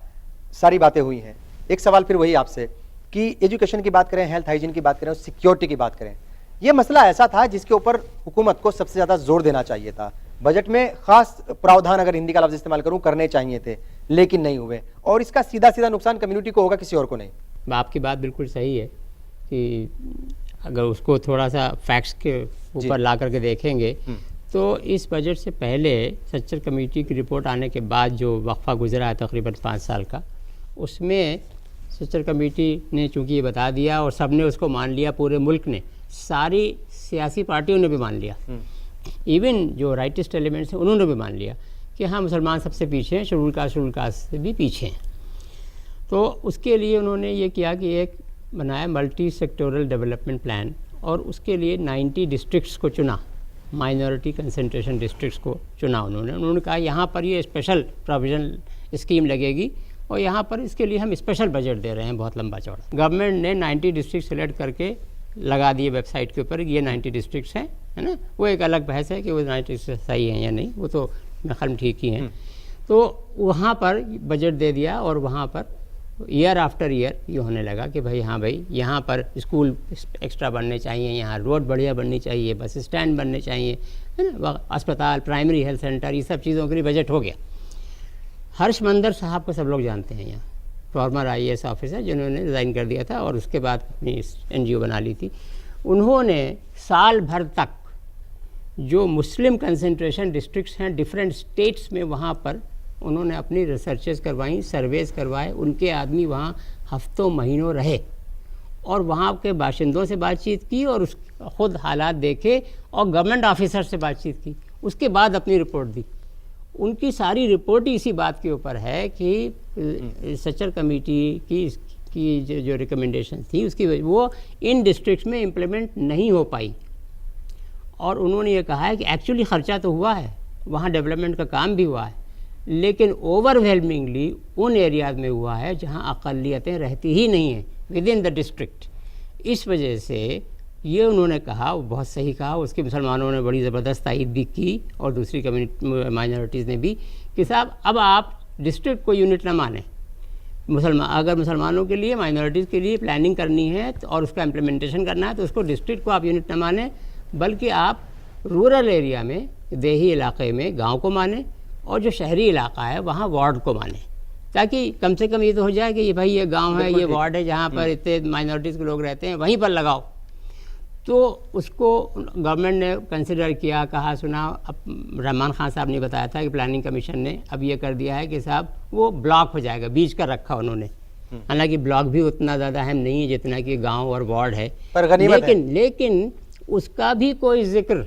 सारी बातें हुई हैं, एक सवाल फिर वही आपसे कि एजुकेशन की बात करें, हेल्थ हाइजीन की बात करें और सिक्योरिटी की बात करें, ये मसला ऐसा था जिसके ऊपर हुकूमत को सबसे ज़्यादा जोर देना चाहिए था। बजट में खास प्रावधान, अगर हिंदी का लफ्ज़ इस्तेमाल करूं, करने चाहिए थे, लेकिन नहीं हुए और इसका सीधा सीधा नुकसान कम्युनिटी को होगा, किसी और को नहीं। आपकी बात बिल्कुल सही है कि अगर उसको थोड़ा सा फैक्ट्स के ऊपर ला करके देखेंगे तो इस बजट से पहले सच्चर कमेटी की रिपोर्ट आने के बाद जो वक्फा गुजरा है तकरीबन 5 साल का, उसमें सच्चर कमेटी ने चूँकि ये बता दिया और सब ने उसको मान लिया, पूरे मुल्क ने, सारी सियासी पार्टियों ने भी मान लिया, इवन जो राइटिस्ट एलिमेंट्स हैं उन्होंने भी मान लिया कि हाँ मुसलमान सबसे पीछे हैं, शेड्यूल कास्ट से भी पीछे हैं। तो उसके लिए उन्होंने ये किया कि एक बनाया मल्टी सेक्टोरल डेवलपमेंट प्लान और उसके लिए 90 डिस्ट्रिक्ट्स को चुना, माइनॉरिटी कंसंट्रेशन डिस्ट्रिक्ट्स को चुना उन्होंने कहा यहाँ पर ये स्पेशल प्रोविजन स्कीम लगेगी और यहाँ पर इसके लिए हम स्पेशल बजट दे रहे हैं बहुत लंबा चौड़ा। गवर्नमेंट ने 90 डिस्ट्रिक्ट सेलेक्ट करके लगा दिए वेबसाइट के ऊपर, ये 90 डिस्ट्रिक्ट्स हैं, है ना। वो एक अलग बहस है कि वो 90 डिस्ट्रिक्ट सही हैं या नहीं, वो तो मेरे ख्याल में ठीक ही हैं। तो वहाँ पर बजट दे दिया और वहाँ पर ईयर आफ्टर ईयर ये होने लगा कि भाई हाँ भाई यहाँ पर स्कूल एक्स्ट्रा बनने चाहिए, यहाँ रोड बढ़िया बननी चाहिए, बस स्टैंड बनने चाहिए, है ना, अस्पताल, प्राइमरी हेल्थ सेंटर, ये सब चीज़ों के लिए बजट हो गया। हर्ष मंदर साहब को सब लोग जानते हैं, यहाँ फॉर्मर IAS ऑफिसर जिन्होंने रिज़ाइन कर दिया था और उसके बाद अपनी NGO बना ली थी। उन्होंने साल भर तक जो मुस्लिम कंसंट्रेशन डिस्ट्रिक्ट्स हैं डिफरेंट स्टेट्स में, वहाँ पर उन्होंने अपनी रिसर्चेस करवाई, सर्वेस करवाए, उनके आदमी वहाँ हफ्तों महीनों रहे और वहाँ के बाशिंदों से बातचीत की और उस खुद हालात देखे और गवर्नमेंट ऑफिसर से बातचीत की, उसके बाद अपनी रिपोर्ट दी। उनकी सारी रिपोर्ट ही इसी बात के ऊपर है कि सच्चर कमेटी की जो रिकमेंडेशन थी उसकी वो इन डिस्ट्रिक्ट्स में इम्प्लीमेंट नहीं हो पाई और उन्होंने ये कहा है कि एक्चुअली ख़र्चा तो हुआ है, वहाँ डेवलपमेंट का काम भी हुआ है, लेकिन ओवरवेलमिंगली उन एरियाज़ में हुआ है जहाँ अक़लियतें रहती ही नहीं हैं विद इन द डिस्ट्रिक्ट। इस वजह से ये उन्होंने कहा, वो बहुत सही कहा, उसके मुसलमानों ने बड़ी ज़बरदस्त तायद भी की और दूसरी कम्युनिटी माइनॉरिटीज़ ने भी कि साहब अब आप डिस्ट्रिक्ट को यूनिट ना माने, अगर मुसलमानों के लिए, माइनॉरिटीज़ के लिए प्लानिंग करनी है और उसका इम्प्लीमेंटेशन करना है तो उसको डिस्ट्रिक्ट को आप यूनिट ना माने, बल्कि आप रूरल एरिया में, देही इलाके में गाँव को माने और जो शहरी इलाका है वहाँ वार्ड को माने, ताकि कम से कम ये तो हो जाए कि ये भाई ये गांव है, ये वार्ड है जहाँ पर इतने माइनॉरिटीज़ के लोग रहते हैं, वहीं पर लगाओ। तो उसको गवर्नमेंट ने कंसिडर किया, कहा सुना। अब रहमान खान साहब ने बताया था कि प्लानिंग कमीशन ने अब ये कर दिया है कि साहब वो ब्लॉक हो जाएगा, बीच का रखा उन्होंने, हालांकि ब्लॉक भी उतना ज़्यादा अहम नहीं है जितना कि गाँव और वार्ड है, लेकिन उसका भी कोई जिक्र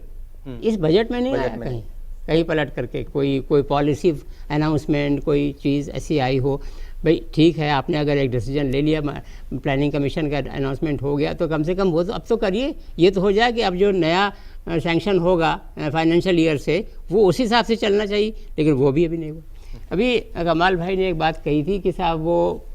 इस बजट में नहीं आया कहीं पलट करके, कोई पॉलिसी अनाउंसमेंट, कोई चीज़ ऐसी आई हो। भाई ठीक है, आपने अगर एक डिसीजन ले लिया, प्लानिंग कमीशन का अनाउंसमेंट हो गया, तो कम से कम वो तो अब तो करिए, ये तो हो जाए कि अब जो नया सैंक्शन होगा फाइनेंशियल ईयर से वो उसी हिसाब से चलना चाहिए, लेकिन वो भी अभी नहीं हुआ। अभी कमाल भाई ने एक बात कही थी कि साहब वो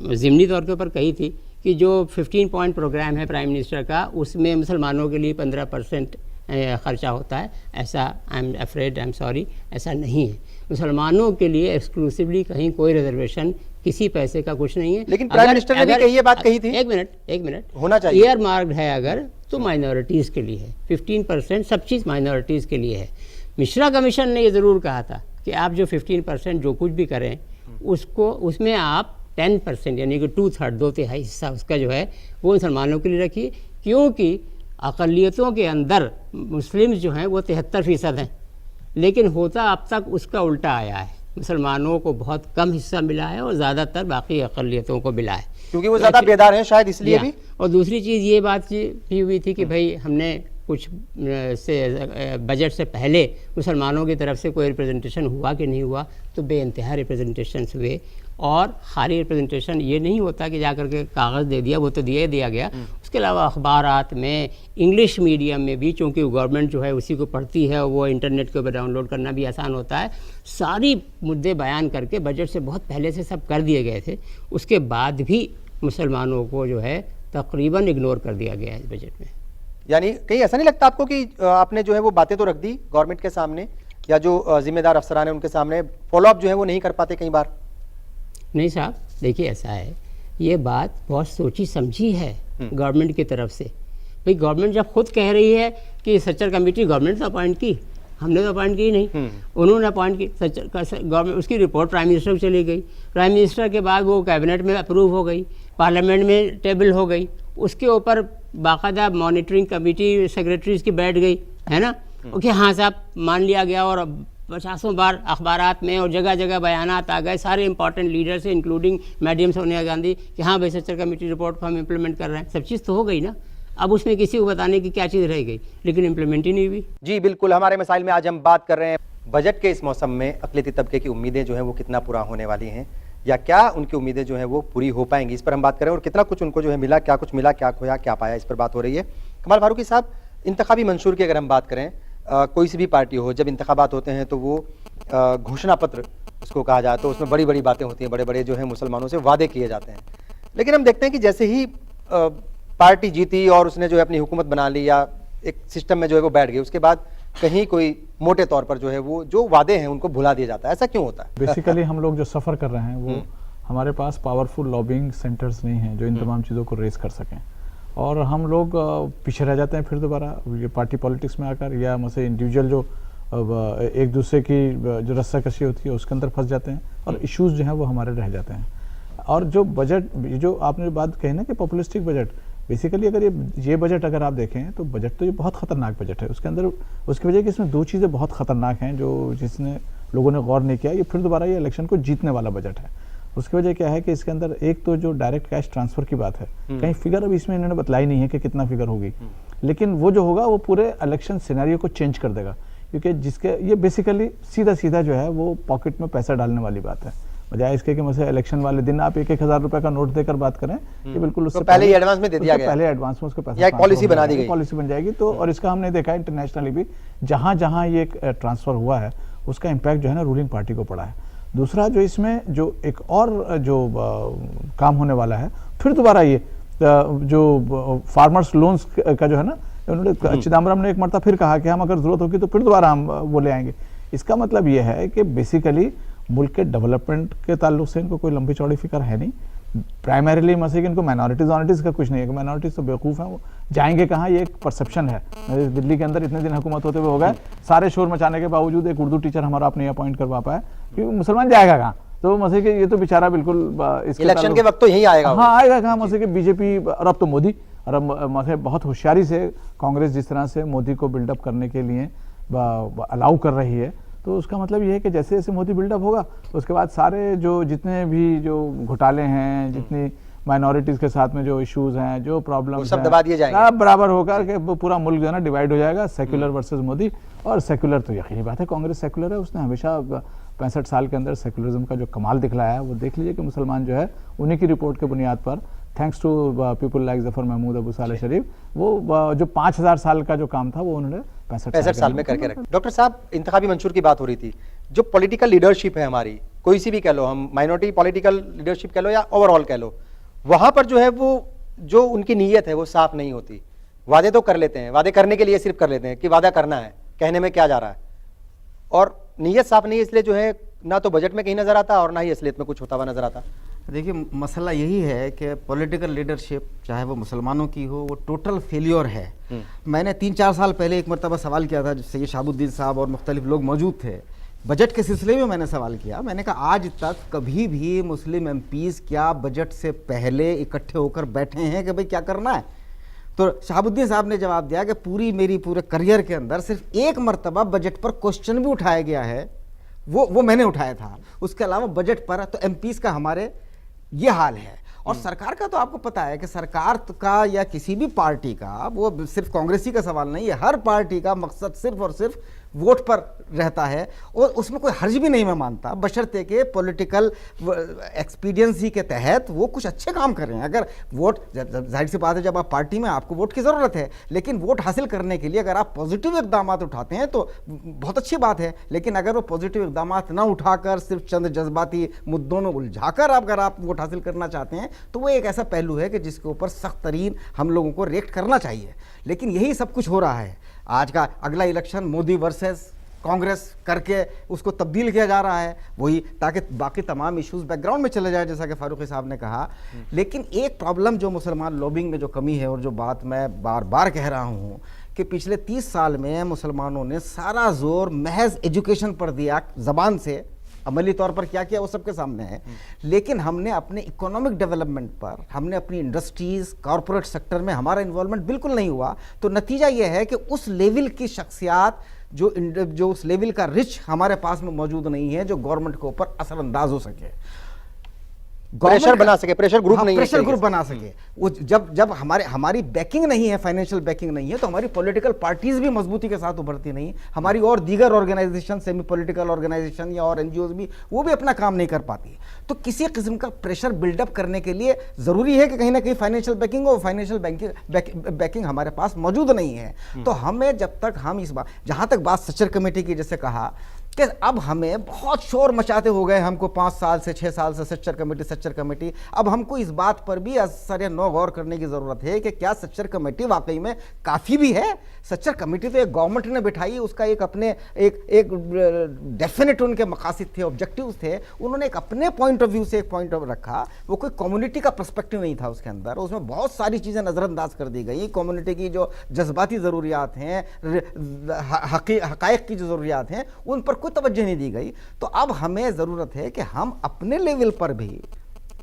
ज़िमनी तौर के ऊपर कही थी कि जो 15 पॉइंट प्रोग्राम है प्राइम मिनिस्टर का, उसमें मुसलमानों के लिए 15% ख़र्चा होता है। ऐसा I am afraid, I am sorry, ऐसा नहीं है। मुसलमानों के लिए एक्सक्लूसिवली कहीं कोई रिजर्वेशन, किसी पैसे का कुछ नहीं है। लेकिन प्राइम मिनिस्टर ने भी ये बात कही थी। एक मिनट होना चाहिए, ईयर मार्क्ड है अगर तो माइनॉरिटीज़ के लिए है, 15% सब चीज़ माइनॉरिटीज़ के लिए है। मिश्रा कमीशन ने ये ज़रूर कहा था कि आप जो 15% जो कुछ भी करें उसको, उसमें आप 10% यानी कि 2/3, 2/3 हिस्सा उसका जो है वो मुसलमानों के लिए रखिए, क्योंकि अक़लियतों के अंदर मुस्लिम्स जो हैं वो 73% हैं, लेकिन होता अब तक उसका उल्टा आया है, मुसलमानों को बहुत कम हिस्सा मिला है और ज़्यादातर बाकी अक़लियतों को मिला है, क्योंकि वो ज़्यादा बेदार हैं शायद इसलिए भी। और दूसरी चीज़ ये बात भी हुई थी कि भाई हमने कुछ से बजट से पहले मुसलमानों की तरफ से कोई रिप्रेजेंटेशन हुआ कि नहीं हुआ, तो बेइंतहा रिप्रेजेंटेशंस हुए। और खाली रिप्रेजेंटेशन ये नहीं होता कि जाकर के कागज़ दे दिया, वो तो दिया गया। उसके अलावा अखबारात में, इंग्लिश मीडियम में भी, चूँकि गवर्नमेंट जो है उसी को पढ़ती है, वो इंटरनेट के ऊपर डाउनलोड करना भी आसान होता है, सारी मुद्दे बयान करके बजट से बहुत पहले से सब कर दिए गए थे। उसके बाद भी मुसलमानों को जो है तकरीबन इग्नोर कर दिया गया है इस बजट में। यानी कहीं ऐसा नहीं लगता आपको कि आपने जो है वो बातें तो रख दी गवर्नमेंट के सामने या जो जिम्मेदार अफसरान है उनके सामने, फॉलोअप जो है वो नहीं कर पाते कई बार? नहीं साहब, देखिए ऐसा है, ये बात बहुत सोची समझी है गवर्नमेंट की तरफ से। भाई गवर्नमेंट जब खुद कह रही है कि सच्चर कमेटी गवर्नमेंट ने अपॉइंट की, हमने तो अपॉइंट की नहीं, उन्होंने अपॉइंट की। गवर्नमेंट, उसकी रिपोर्ट प्राइम मिनिस्टर को चली गई, प्राइम मिनिस्टर के बाद वो कैबिनेट में अप्रूव हो गई, पार्लियामेंट में टेबल हो गई, उसके ऊपर बाकायदा मॉनिटरिंग कमेटी सेक्रेटरीज की बैठ गई, है ना, ओके हाँ साहब मान लिया गया। और 50 बार अखबारात में और जगह जगह बयानात आ गए सारे इंपॉर्टेंट लीडर से, इंक्लूडिंग मैडम सोनिया गांधी, कि हाँ भाई सच्चर कमेटी रिपोर्ट को हम इम्प्लीमेंट कर रहे हैं। सब चीज़ तो हो गई ना, अब उसमें किसी को बताने की क्या चीज़ रह गई, लेकिन इम्प्लीमेंट ही नहीं हुई। जी बिल्कुल, हमारे मसाइल में आज हम बात कर रहे हैं बजट के इस मौसम में अक़लियती तबके की उम्मीदें जो हैं वो कितना पूरा होने वाली हैं, या क्या उनकी उम्मीदें जो हैं वो पूरी हो पाएंगी, इस पर हम बात करें। और कितना कुछ उनको जो है मिला, क्या कुछ मिला, क्या खोया, क्या पाया, इस पर बात हो रही है। कमाल फारूकी साहब, इंतखाबी मंशूर की अगर हम बात करें, कोई सी भी पार्टी हो, जब इंतखाबात होते हैं तो वो घोषणा पत्र उसको कहा जाए, तो उसमें बड़ी बड़ी बातें होती हैं, बड़े बड़े जो है मुसलमानों से वादे किए जाते हैं। लेकिन हम देखते हैं कि जैसे ही पार्टी जीती और उसने जो है अपनी हुकूमत बना ली या एक सिस्टम में जो है वो बैठ गई, उसके बाद कहीं कोई मोटे तौर पर जो है वो जो वादे हैं उनको भुला दिया जाता है। ऐसा क्यों होता है? बेसिकली हम लोग जो सफ़र कर रहे हैं वो हमारे पास पावरफुल लॉबिंग सेंटर्स नहीं हैं जो इन तमाम चीज़ों को रेस कर सकें, और हम लोग पीछे रह जाते हैं फिर दोबारा ये पार्टी पॉलिटिक्स में आकर, या मुझसे इंडिविजुअल जो एक दूसरे की जो रस्साकशी होती है उसके अंदर फंस जाते हैं, और इश्यूज़ जो हैं वो हमारे रह जाते हैं। और जो बजट, जो आपने बात कही ना कि पॉपुलिस्टिक बजट, बेसिकली अगर ये बजट अगर आप देखें तो बजट तो ये बहुत ख़तरनाक बजट है। उसके अंदर उसकी वजह कि इसमें दो चीज़ें बहुत ख़तरनाक हैं जो जिसने लोगों ने गौर नहीं किया। ये फिर दोबारा ये इलेक्शन को जीतने वाला बजट है। उसकी वजह क्या है कि इसके अंदर एक तो जो डायरेक्ट कैश ट्रांसफ़र की बात है, कहीं फिगर अभी इसमें इन्होंने बतलाई नहीं है कि कितना फिगर होगी, लेकिन वो जो होगा वो पूरे इलेक्शन सिनेरियो को चेंज कर देगा, क्योंकि जिसके ये बेसिकली सीधा जो है वो पॉकेट में पैसा डालने वाली बात है, बजाय इसके कि मुझे इलेक्शन वाले दिन आप 1,000 रुपए का नोट देकर बात करें, ये बिल्कुल उससे तो पहले ही एडवांस में दे दिया गया, पहले एडवांस में उसको पैसा, या एक पॉलिसी बना दी गई, पॉलिसी बन जाएगी। तो और इसका हमने देखा इंटरनेशनली भी जहां जहां ये ट्रांसफर हुआ है उसका इम्पैक्ट जो है ना रूलिंग पार्टी को पड़ा है। दूसरा जो इसमें जो एक और जो काम होने वाला है, फिर दोबारा ये जो फार्मर्स लोन्स का जो है ना, उन्होंने चिदम्बरम ने एक मरतबा फिर कहा कि हम अगर जरूरत होगी तो फिर दोबारा हम वो ले आएंगे। इसका मतलब ये है कि बेसिकली मुल्क के डेवलपमेंट के ताल्लुक से इनको कोई लंबी चौड़ी फिक्र है नहीं। प्राइमरीली मसले इनको माइनॉरिटीज़ का कुछ नहीं है कि माइनॉरिटीज़ तो बेवकूफ़ हैं, वो जाएंगे कहाँ, ये एक परसेप्शन है। दिल्ली के अंदर इतने दिन हुकूमत होते हुए हो गए, सारे शोर मचाने के बावजूद एक उर्दू टीचर हमारा आप नहीं अपॉइंट करवा पाया, क्योंकि मुसलमान जाएगा कहाँ? तो मसले के ये तो बेचारा बिल्कुल इलेक्शन के वक्त तो यही आएगा, हाँ आएगा कहाँ मसले के बीजेपी, और अब तो मोदी, और अब मसले बहुत होशियारी से कांग्रेस जिस तरह से मोदी को बिल्डअप करने के लिए अलाउ कर रही है, तो उसका मतलब ये है कि जैसे जैसे मोदी बिल्डअप होगा उसके बाद सारे जो जितने भी जो घोटाले हैं, जितनी माइनॉरिटीज़ के साथ में जो इश्यूज हैं, जो प्रॉब्लम्स सब दबा दिए जाएंगे, सब बराबर होकर के पूरा मुल्क जो है ना डिवाइड हो जाएगा, सेक्युलर वर्सेस मोदी। और सेक्युलर तो यकीनी बात है कांग्रेस सेक्युलर है, उसने हमेशा 65 साल के अंदर सेक्युलरिज्म का जो कमाल दिखलाया है वो देख लीजिए कि मुसलमान जो है उन्हीं की रिपोर्ट के बुनियाद पर, thanks to people like Zafar Mahmood, Abu Saleh Sharif, वो जो 5000 साल का जो काम था वो उन्होंने 65 साल में करके रखा। डॉक्टर साहब, इंतखाबी मंशूर की बात हो रही थी, जो पॉलिटिकल लीडरशिप है हमारी, कोई सी भी कह लो, हम माइनॉरिटी पॉलिटिकल लीडरशिप कह लो या ओवरऑल कह लो, वहां पर जो है वो जो उनकी नीयत है वो साफ नहीं होती। वादे तो कर लेते हैं, वादे करने के लिए सिर्फ कर लेते हैं कि वादा करना है, कहने में क्या जा रहा है, और नीयत साफ नहीं है, इसलिए जो है ना तो बजट में कहीं नजर आता और ना ही असलियत में कुछ होता हुआ नजर आता। देखिए मसला यही है कि पॉलिटिकल लीडरशिप चाहे वो मुसलमानों की हो, वो टोटल फेलियर है। मैंने 3-4 साल पहले एक मरतबा सवाल किया था, सैयद शहाबुद्दीन साहब और मुख्तलिफ लोग मौजूद थे, बजट के सिलसिले में मैंने सवाल किया। मैंने कहा आज तक कभी भी मुस्लिम एमपीज़ क्या बजट से पहले इकट्ठे होकर बैठे हैं कि भाई क्या करना है? तो शहाबुद्दीन साहब ने जवाब दिया कि पूरे करियर के अंदर सिर्फ एक मरतबा बजट पर क्वेश्चन भी उठाया गया है, वो मैंने उठाया था, उसके अलावा बजट पर तो एमपीज़ का हमारे ये हाल है। और सरकार का तो आपको पता है कि सरकार का या किसी भी पार्टी का, वो सिर्फ कांग्रेसी का सवाल नहीं है, हर पार्टी का मकसद सिर्फ और सिर्फ वोट पर रहता है, और उसमें कोई हर्ज भी नहीं मैं मानता, बशर्ते के पॉलिटिकल एक्सपीडियंसी के तहत वो कुछ अच्छे काम कर रहे हैं। अगर वोट, जाहिर सी बात है जब आप पार्टी में आपको वोट की ज़रूरत है, लेकिन वोट हासिल करने के लिए अगर आप पॉजिटिव इकदाम उठाते हैं तो बहुत अच्छी बात है, लेकिन अगर वो पॉजिटिव इकदाम ना उठाकर सिर्फ चंद जज्बाती मुद्दों में उलझाकर अगर आप वोट हासिल करना चाहते हैं तो वो एक ऐसा पहलू है कि जिसके ऊपर सख्त तरीन हम लोगों को रिएक्ट करना चाहिए। लेकिन यही सब कुछ हो रहा है। आज का अगला इलेक्शन मोदी वर्सेस कांग्रेस करके उसको तब्दील किया जा रहा है, वही ताकि बाकी तमाम इश्यूज बैकग्राउंड में चले जाए, जैसा कि फारूकी साहब ने कहा। लेकिन एक प्रॉब्लम जो मुसलमान लॉबिंग में जो कमी है, और जो बात मैं बार बार कह रहा हूँ कि पिछले 30 साल में मुसलमानों ने सारा जोर महज एजुकेशन पर दिया, ज़बान से अमली तौर पर क्या किया वो सबके सामने है, लेकिन हमने अपने इकोनॉमिक डेवलपमेंट पर, हमने अपनी इंडस्ट्रीज़, कॉरपोरेट सेक्टर में हमारा इन्वॉल्वमेंट बिल्कुल नहीं हुआ। तो नतीजा ये है कि उस लेवल की शख्सियात जो उस लेवल का रिच हमारे पास में मौजूद नहीं है, जो गवर्नमेंट के ऊपर असरअंदाज हो सके, प्रेशर बना सके, प्रेशर ग्रुप नहीं है, प्रेशर ग्रुप बना सके। वो जब हमारी बैकिंग नहीं है, फाइनेंशियल बैकिंग नहीं है, तो हमारी पॉलिटिकल पार्टीज भी मजबूती के साथ उभरती नहीं, हमारी और दीगर ऑर्गेनाइजेशन, सेमी पॉलिटिकल ऑर्गेनाइजेशन या और एनजीओज भी, वो भी अपना काम नहीं कर पाती। तो किसी किस्म का प्रेशर बिल्डअप करने के लिए जरूरी है कि कहीं ना कहीं फाइनेंशियल बैकिंग हो, फाइनेंशियल बैकिंग हमारे पास मौजूद नहीं है। तो हमें जब तक हम इस बात, जहां तक बात सच्चर कमेटी की जैसे कहा कि अब हमें बहुत शोर मचाते हो गए, हमको 5 साल से 6 साल से सच्चर कमेटी, अब हमको इस बात पर भी असर नौ गौर करने की ज़रूरत है कि क्या सच्चर कमेटी वाकई में काफ़ी भी है। सच्चर कमेटी तो एक गवर्नमेंट ने बिठाई, उसका एक अपने एक डेफिनेट उनके मकासद थे, ऑब्जेक्टिव्स थे, उन्होंने एक अपने पॉइंट ऑफ व्यू से एक पॉइंट ऑफ रखा, वो कोई कम्युनिटी का पर्सपेक्टिव नहीं था उसके अंदर, उसमें बहुत सारी चीज़ें नज़रअंदाज कर दी गई। कम्युनिटी की जो जज्बाती ज़रूरियात हैं, हक़ाइक़ की जो ज़रूरियात हैं, उन पर कोई तवज्जो नहीं दी गई। तो अब हमें ज़रूरत है कि हम अपने लेवल पर भी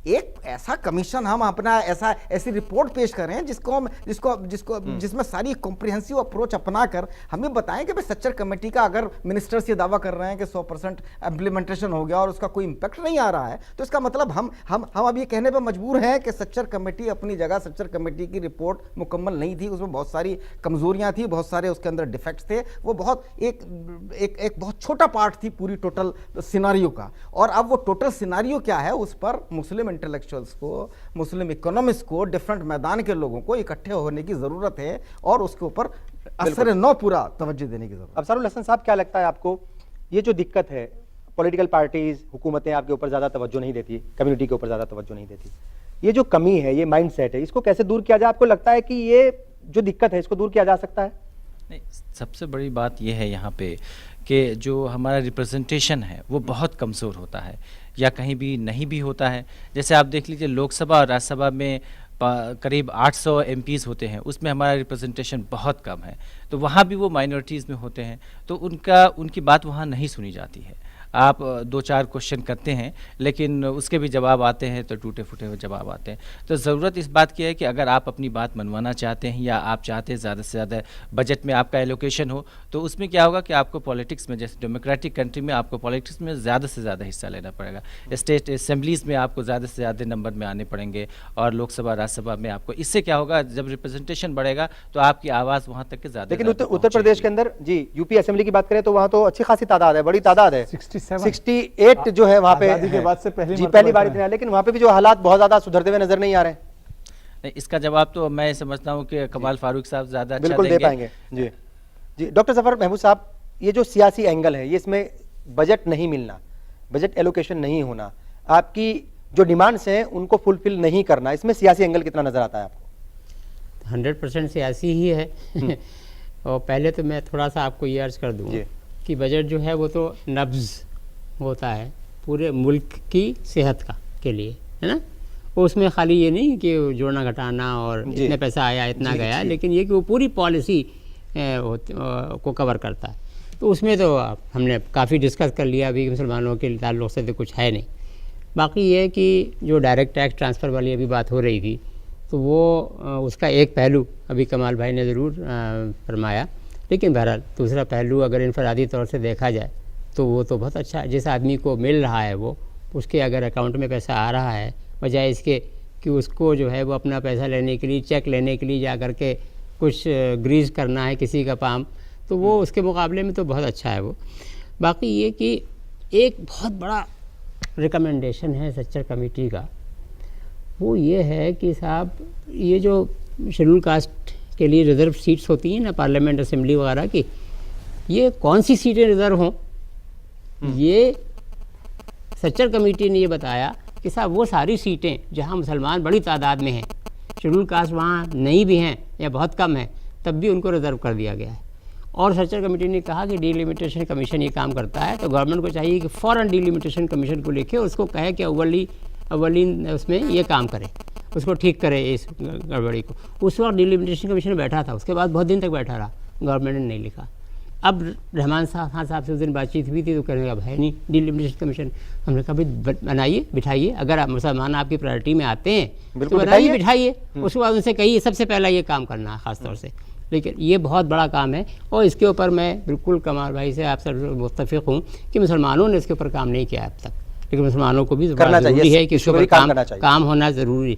एक ऐसा कमीशन, हम अपना ऐसी रिपोर्ट पेश करें जिसमें सारी कॉम्प्रिहेंसिव अप्रोच अपनाकर हमें बताएं कि भाई सच्चर कमेटी का, अगर मिनिस्टर्स ये दावा कर रहे हैं कि 100% इम्प्लीमेंटेशन हो गया और उसका कोई इम्पैक्ट नहीं आ रहा है, तो इसका मतलब हम अब ये कहने पर मजबूर हैं कि सच्चर कमेटी अपनी जगह, सच्चर कमेटी की रिपोर्ट मुकम्मल नहीं थी, उसमें बहुत सारी कमजोरियां थी, बहुत सारे उसके अंदर डिफेक्ट्स थे, वो बहुत एक बहुत छोटा पार्ट थी पूरी टोटल सिनारियो का। और अब वो टोटल सिनारियो क्या है, उस पर मुस्लिम इंटेलेक्चुअल्स को, मुस्लिम इकोनॉमिस्ट को, डिफरेंट मैदान के लोगों को इकट्ठे होने की जरूरत है और उसके ऊपर असर नौ पूरा तवज्जो देने की जरूरत। अफसरुल हसन साहब, क्या लगता है आपको, ये जो दिक्कत है, पॉलिटिकल पार्टीज, हुकूमतें आपके ऊपर ज्यादा तवज्जो नहीं देती, कम्युनिटी के ऊपर ज्यादा तवज्जो नहीं देती, ये जो कमी है, ये माइंडसेट है, इसको कैसे दूर किया जाए? आपको लगता है कि ये जो दिक्कत है इसको दूर किया जा सकता है? नहीं, सबसे बड़ी बात यह है यहाँ पे कि जो हमारा रिप्रेजेंटेशन है वो बहुत कमज़ोर होता है, या कहीं भी नहीं भी होता है। जैसे आप देख लीजिए, लोकसभा और राज्यसभा में करीब 800 MPs होते हैं, उसमें हमारा रिप्रेजेंटेशन बहुत कम है, तो वहाँ भी वो माइनॉरिटीज़ में होते हैं, तो उनकी बात वहाँ नहीं सुनी जाती है। आप 2-4 क्वेश्चन करते हैं, लेकिन उसके भी जवाब आते हैं तो टूटे फूटे हुए जवाब आते हैं। तो ज़रूरत इस बात की है कि अगर आप अपनी बात मनवाना चाहते हैं, या आप चाहते हैं ज़्यादा से ज़्यादा बजट में आपका एलोकेशन हो, तो उसमें क्या होगा कि आपको पॉलिटिक्स में, जैसे डेमोक्रेटिक कंट्री में आपको पॉलिटिक्स में ज़्यादा से ज़्यादा हिस्सा लेना पड़ेगा, स्टेट असेंबलीज़ में आपको ज़्यादा से ज़्यादा नंबर में आने पड़ेंगे, और लोकसभा राज्यसभा में आपको। इससे क्या होगा, जब रिप्रेजेंटेशन बढ़ेगा तो आपकी आवाज़ वहाँ तक के ज़्यादा। लेकिन उत्तर प्रदेश के अंदर जी, यूपी असेंबली की बात करें तो वहाँ तो अच्छी खासी तादाद है, बड़ी तादाद है, 68 जो है वहाँ पे के बाद से पहली बार इतना, लेकिन वहाँ पे भी जो हालात बहुत ज्यादा सुधरते हुए नजर नहीं आ रहे हैं। नहीं, इसका जवाब तो मैं समझता हूँ कि कमाल फारूक साहब ज़्यादा अच्छा बिल्कुल दे पाएंगे। जी जी, डॉक्टर जफर महमूद साहब, ये जो सियासी एंगल है, ये इसमें बजट नहीं मिलना, बजट एलोकेशन नहीं होना, आपकी जो डिमांड्स हैं उनको फुलफिल नहीं करना, इसमें सियासी एंगल कितना नजर आता है आपको? 100% सियासी ही है। और पहले तो मैं थोड़ा सा आपको ये अर्ज कर दूँ कि बजट जो है वो तो नब्ज़ होता है पूरे मुल्क की सेहत के लिए, है ना। वो उसमें खाली ये नहीं कि जोड़ना घटाना और इतने पैसा आया इतना गया, लेकिन ये कि वो पूरी पॉलिसी को कवर करता है। तो उसमें तो हमने काफ़ी डिस्कस कर लिया, अभी मुसलमानों के ताल्लुक़ से तो कुछ है नहीं। बाकी ये कि जो डायरेक्ट टैक्स ट्रांसफ़र वाली अभी बात हो रही थी, तो वो उसका एक पहलू अभी कमाल भाई ने ज़रूर फरमाया, लेकिन बहरहाल दूसरा पहलू अगर इनफरादी तौर से देखा जाए तो वो तो बहुत अच्छा है। जिस आदमी को मिल रहा है वो, उसके अगर अकाउंट में पैसा आ रहा है, बजाय इसके कि उसको जो है वो अपना पैसा लेने के लिए, चेक लेने के लिए जा कर के कुछ ग्रीज करना है किसी का पाम, तो वो उसके मुकाबले में तो बहुत अच्छा है वो। बाकी ये कि एक बहुत बड़ा रिकमेंडेशन है सच्चर कमेटी का, वो ये है कि साहब ये जो शेड्यूल कास्ट के लिए रिज़र्व सीट्स होती हैं ना पार्लियामेंट असेंबली वगैरह की, ये कौन सी सीटें रिज़र्व हों, ये सच्चर कमेटी ने ये बताया कि साहब वो सारी सीटें जहां मुसलमान बड़ी तादाद में हैं, शेड्यूल कास्ट वहाँ नहीं भी हैं या बहुत कम है, तब भी उनको रिज़र्व कर दिया गया है। और सच्चर कमेटी ने कहा कि डिलिमिटेशन कमीशन ये काम करता है, तो गवर्नमेंट को चाहिए कि फ़ौरन डिलिमिटेशन कमीशन को लिखे और उसको कहे कि अव्वलीन उसमें ये काम करे, उसको ठीक करे इस गड़बड़ी को। उस वक्त डिलिमिटेशन कमीशन बैठा था, उसके बाद बहुत दिन तक बैठा रहा, गवर्नमेंट ने नहीं लिखा। अब रहमान खान साहब से उस दिन बातचीत हुई थी तो कहने लगा भाई नहीं डिलिमिटेशन कमीशन। हमने कहा भाई बनाइए, बिठाइए, अगर आप मुसलमान आपकी प्रायोरिटी में आते हैं तो बनाइए, बिठाइए, उसके बाद उनसे कहिए सबसे पहला ये काम करना है ख़ासतौर से। लेकिन ये बहुत बड़ा काम है और इसके ऊपर मैं बिल्कुल कमाल भाई से आपसे मुत्तफ़िक़ हूँ कि मुसलमानों ने इसके ऊपर काम नहीं किया अब तक, लेकिन मुसलमानों को भी ज़रूरी है कि इसके ऊपर काम होना ज़रूरी।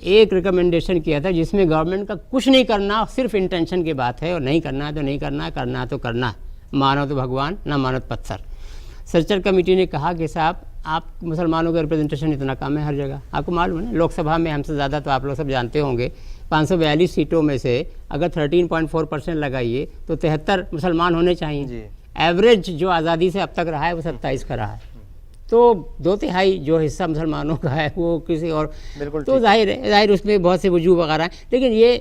एक रिकमेंडेशन किया था जिसमें गवर्नमेंट का कुछ नहीं करना, सिर्फ इंटेंशन की बात है, और नहीं करना है तो नहीं करना है, करना है तो करना है, मानो तो भगवान ना मानो तो पत्थर। सच्चर कमेटी ने कहा कि साहब आप मुसलमानों का रिप्रेजेंटेशन इतना कम है हर जगह, आपको मालूम है लोकसभा में हमसे ज़्यादा तो आप लोग सब जानते होंगे, 542 सीटों में से अगर 13.4% लगाइए तो 73 मुसलमान होने चाहिए। एवरेज जो आज़ादी से अब तक रहा है वो 27 का रहा है, तो 2/3 जो हिस्सा मुसलमानों का है वो किसी और, तो जाहिर उसमें बहुत से वजूह वगैरह हैं। लेकिन ये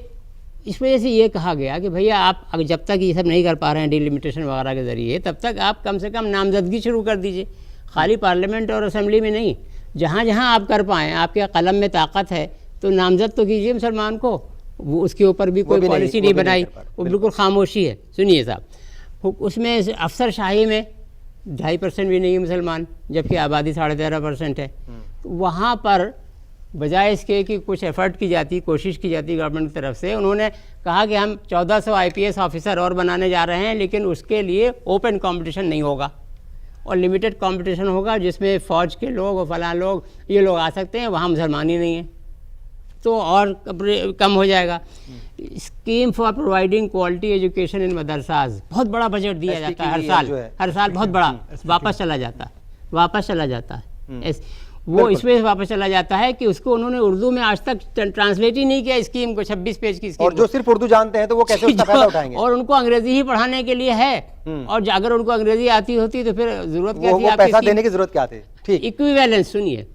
इस वजह से ये कहा गया कि भैया आप अगर जब तक ये सब नहीं कर पा रहे हैं डिलिमिटेशन वगैरह के ज़रिए, तब तक आप कम से कम नामजदगी शुरू कर दीजिए, खाली पार्लियामेंट और असेंबली में नहीं, जहाँ जहाँ आप कर पाएँ, आपके कलम में ताकत है तो नामजद तो कीजिए मुसलमान को। वो उसके ऊपर भी कोई पॉलिसी नहीं बनाई, वो बिल्कुल खामोशी है। सुनिए साहब, उसमें अफसरशाही में 2.5% भी नहीं है मुसलमान, जबकि आबादी 13.5% है। वहाँ पर बजाय इसके कि कुछ एफर्ट की जाती, कोशिश की जाती गवर्नमेंट की तरफ से, उन्होंने कहा कि हम 1400 IPS ऑफिसर और बनाने जा रहे हैं, लेकिन उसके लिए ओपन कंपटीशन नहीं होगा और लिमिटेड कंपटीशन होगा, जिसमें फ़ौज के लोग और फलां लोग ये लोग आ सकते हैं, वहाँ मुसलमान ही नहीं है, तो और कम हो जाएगा। Scheme for providing quality education in madrasas, बहुत बड़ा बजट दिया जाता है हर साल बहुत बड़ा, वापस चला जाता है वो इसमें वापस चला जाता है कि उसको उन्होंने उर्दू में आज तक ट्रांसलेट ही नहीं किया स्कीम को, 26 पेज की स्कीम, और जो सिर्फ उर्दू जानते हैं तो वो कैसे उसका फायदा उठाएंगे, और उनको अंग्रेजी ही पढ़ाने के लिए है, और अगर उनको अंग्रेजी आती होती तो फिर जरूरत क्या थी, पैसा देने की जरूरत क्या थी। ठीक, इक्विवेलेंस सुनिए,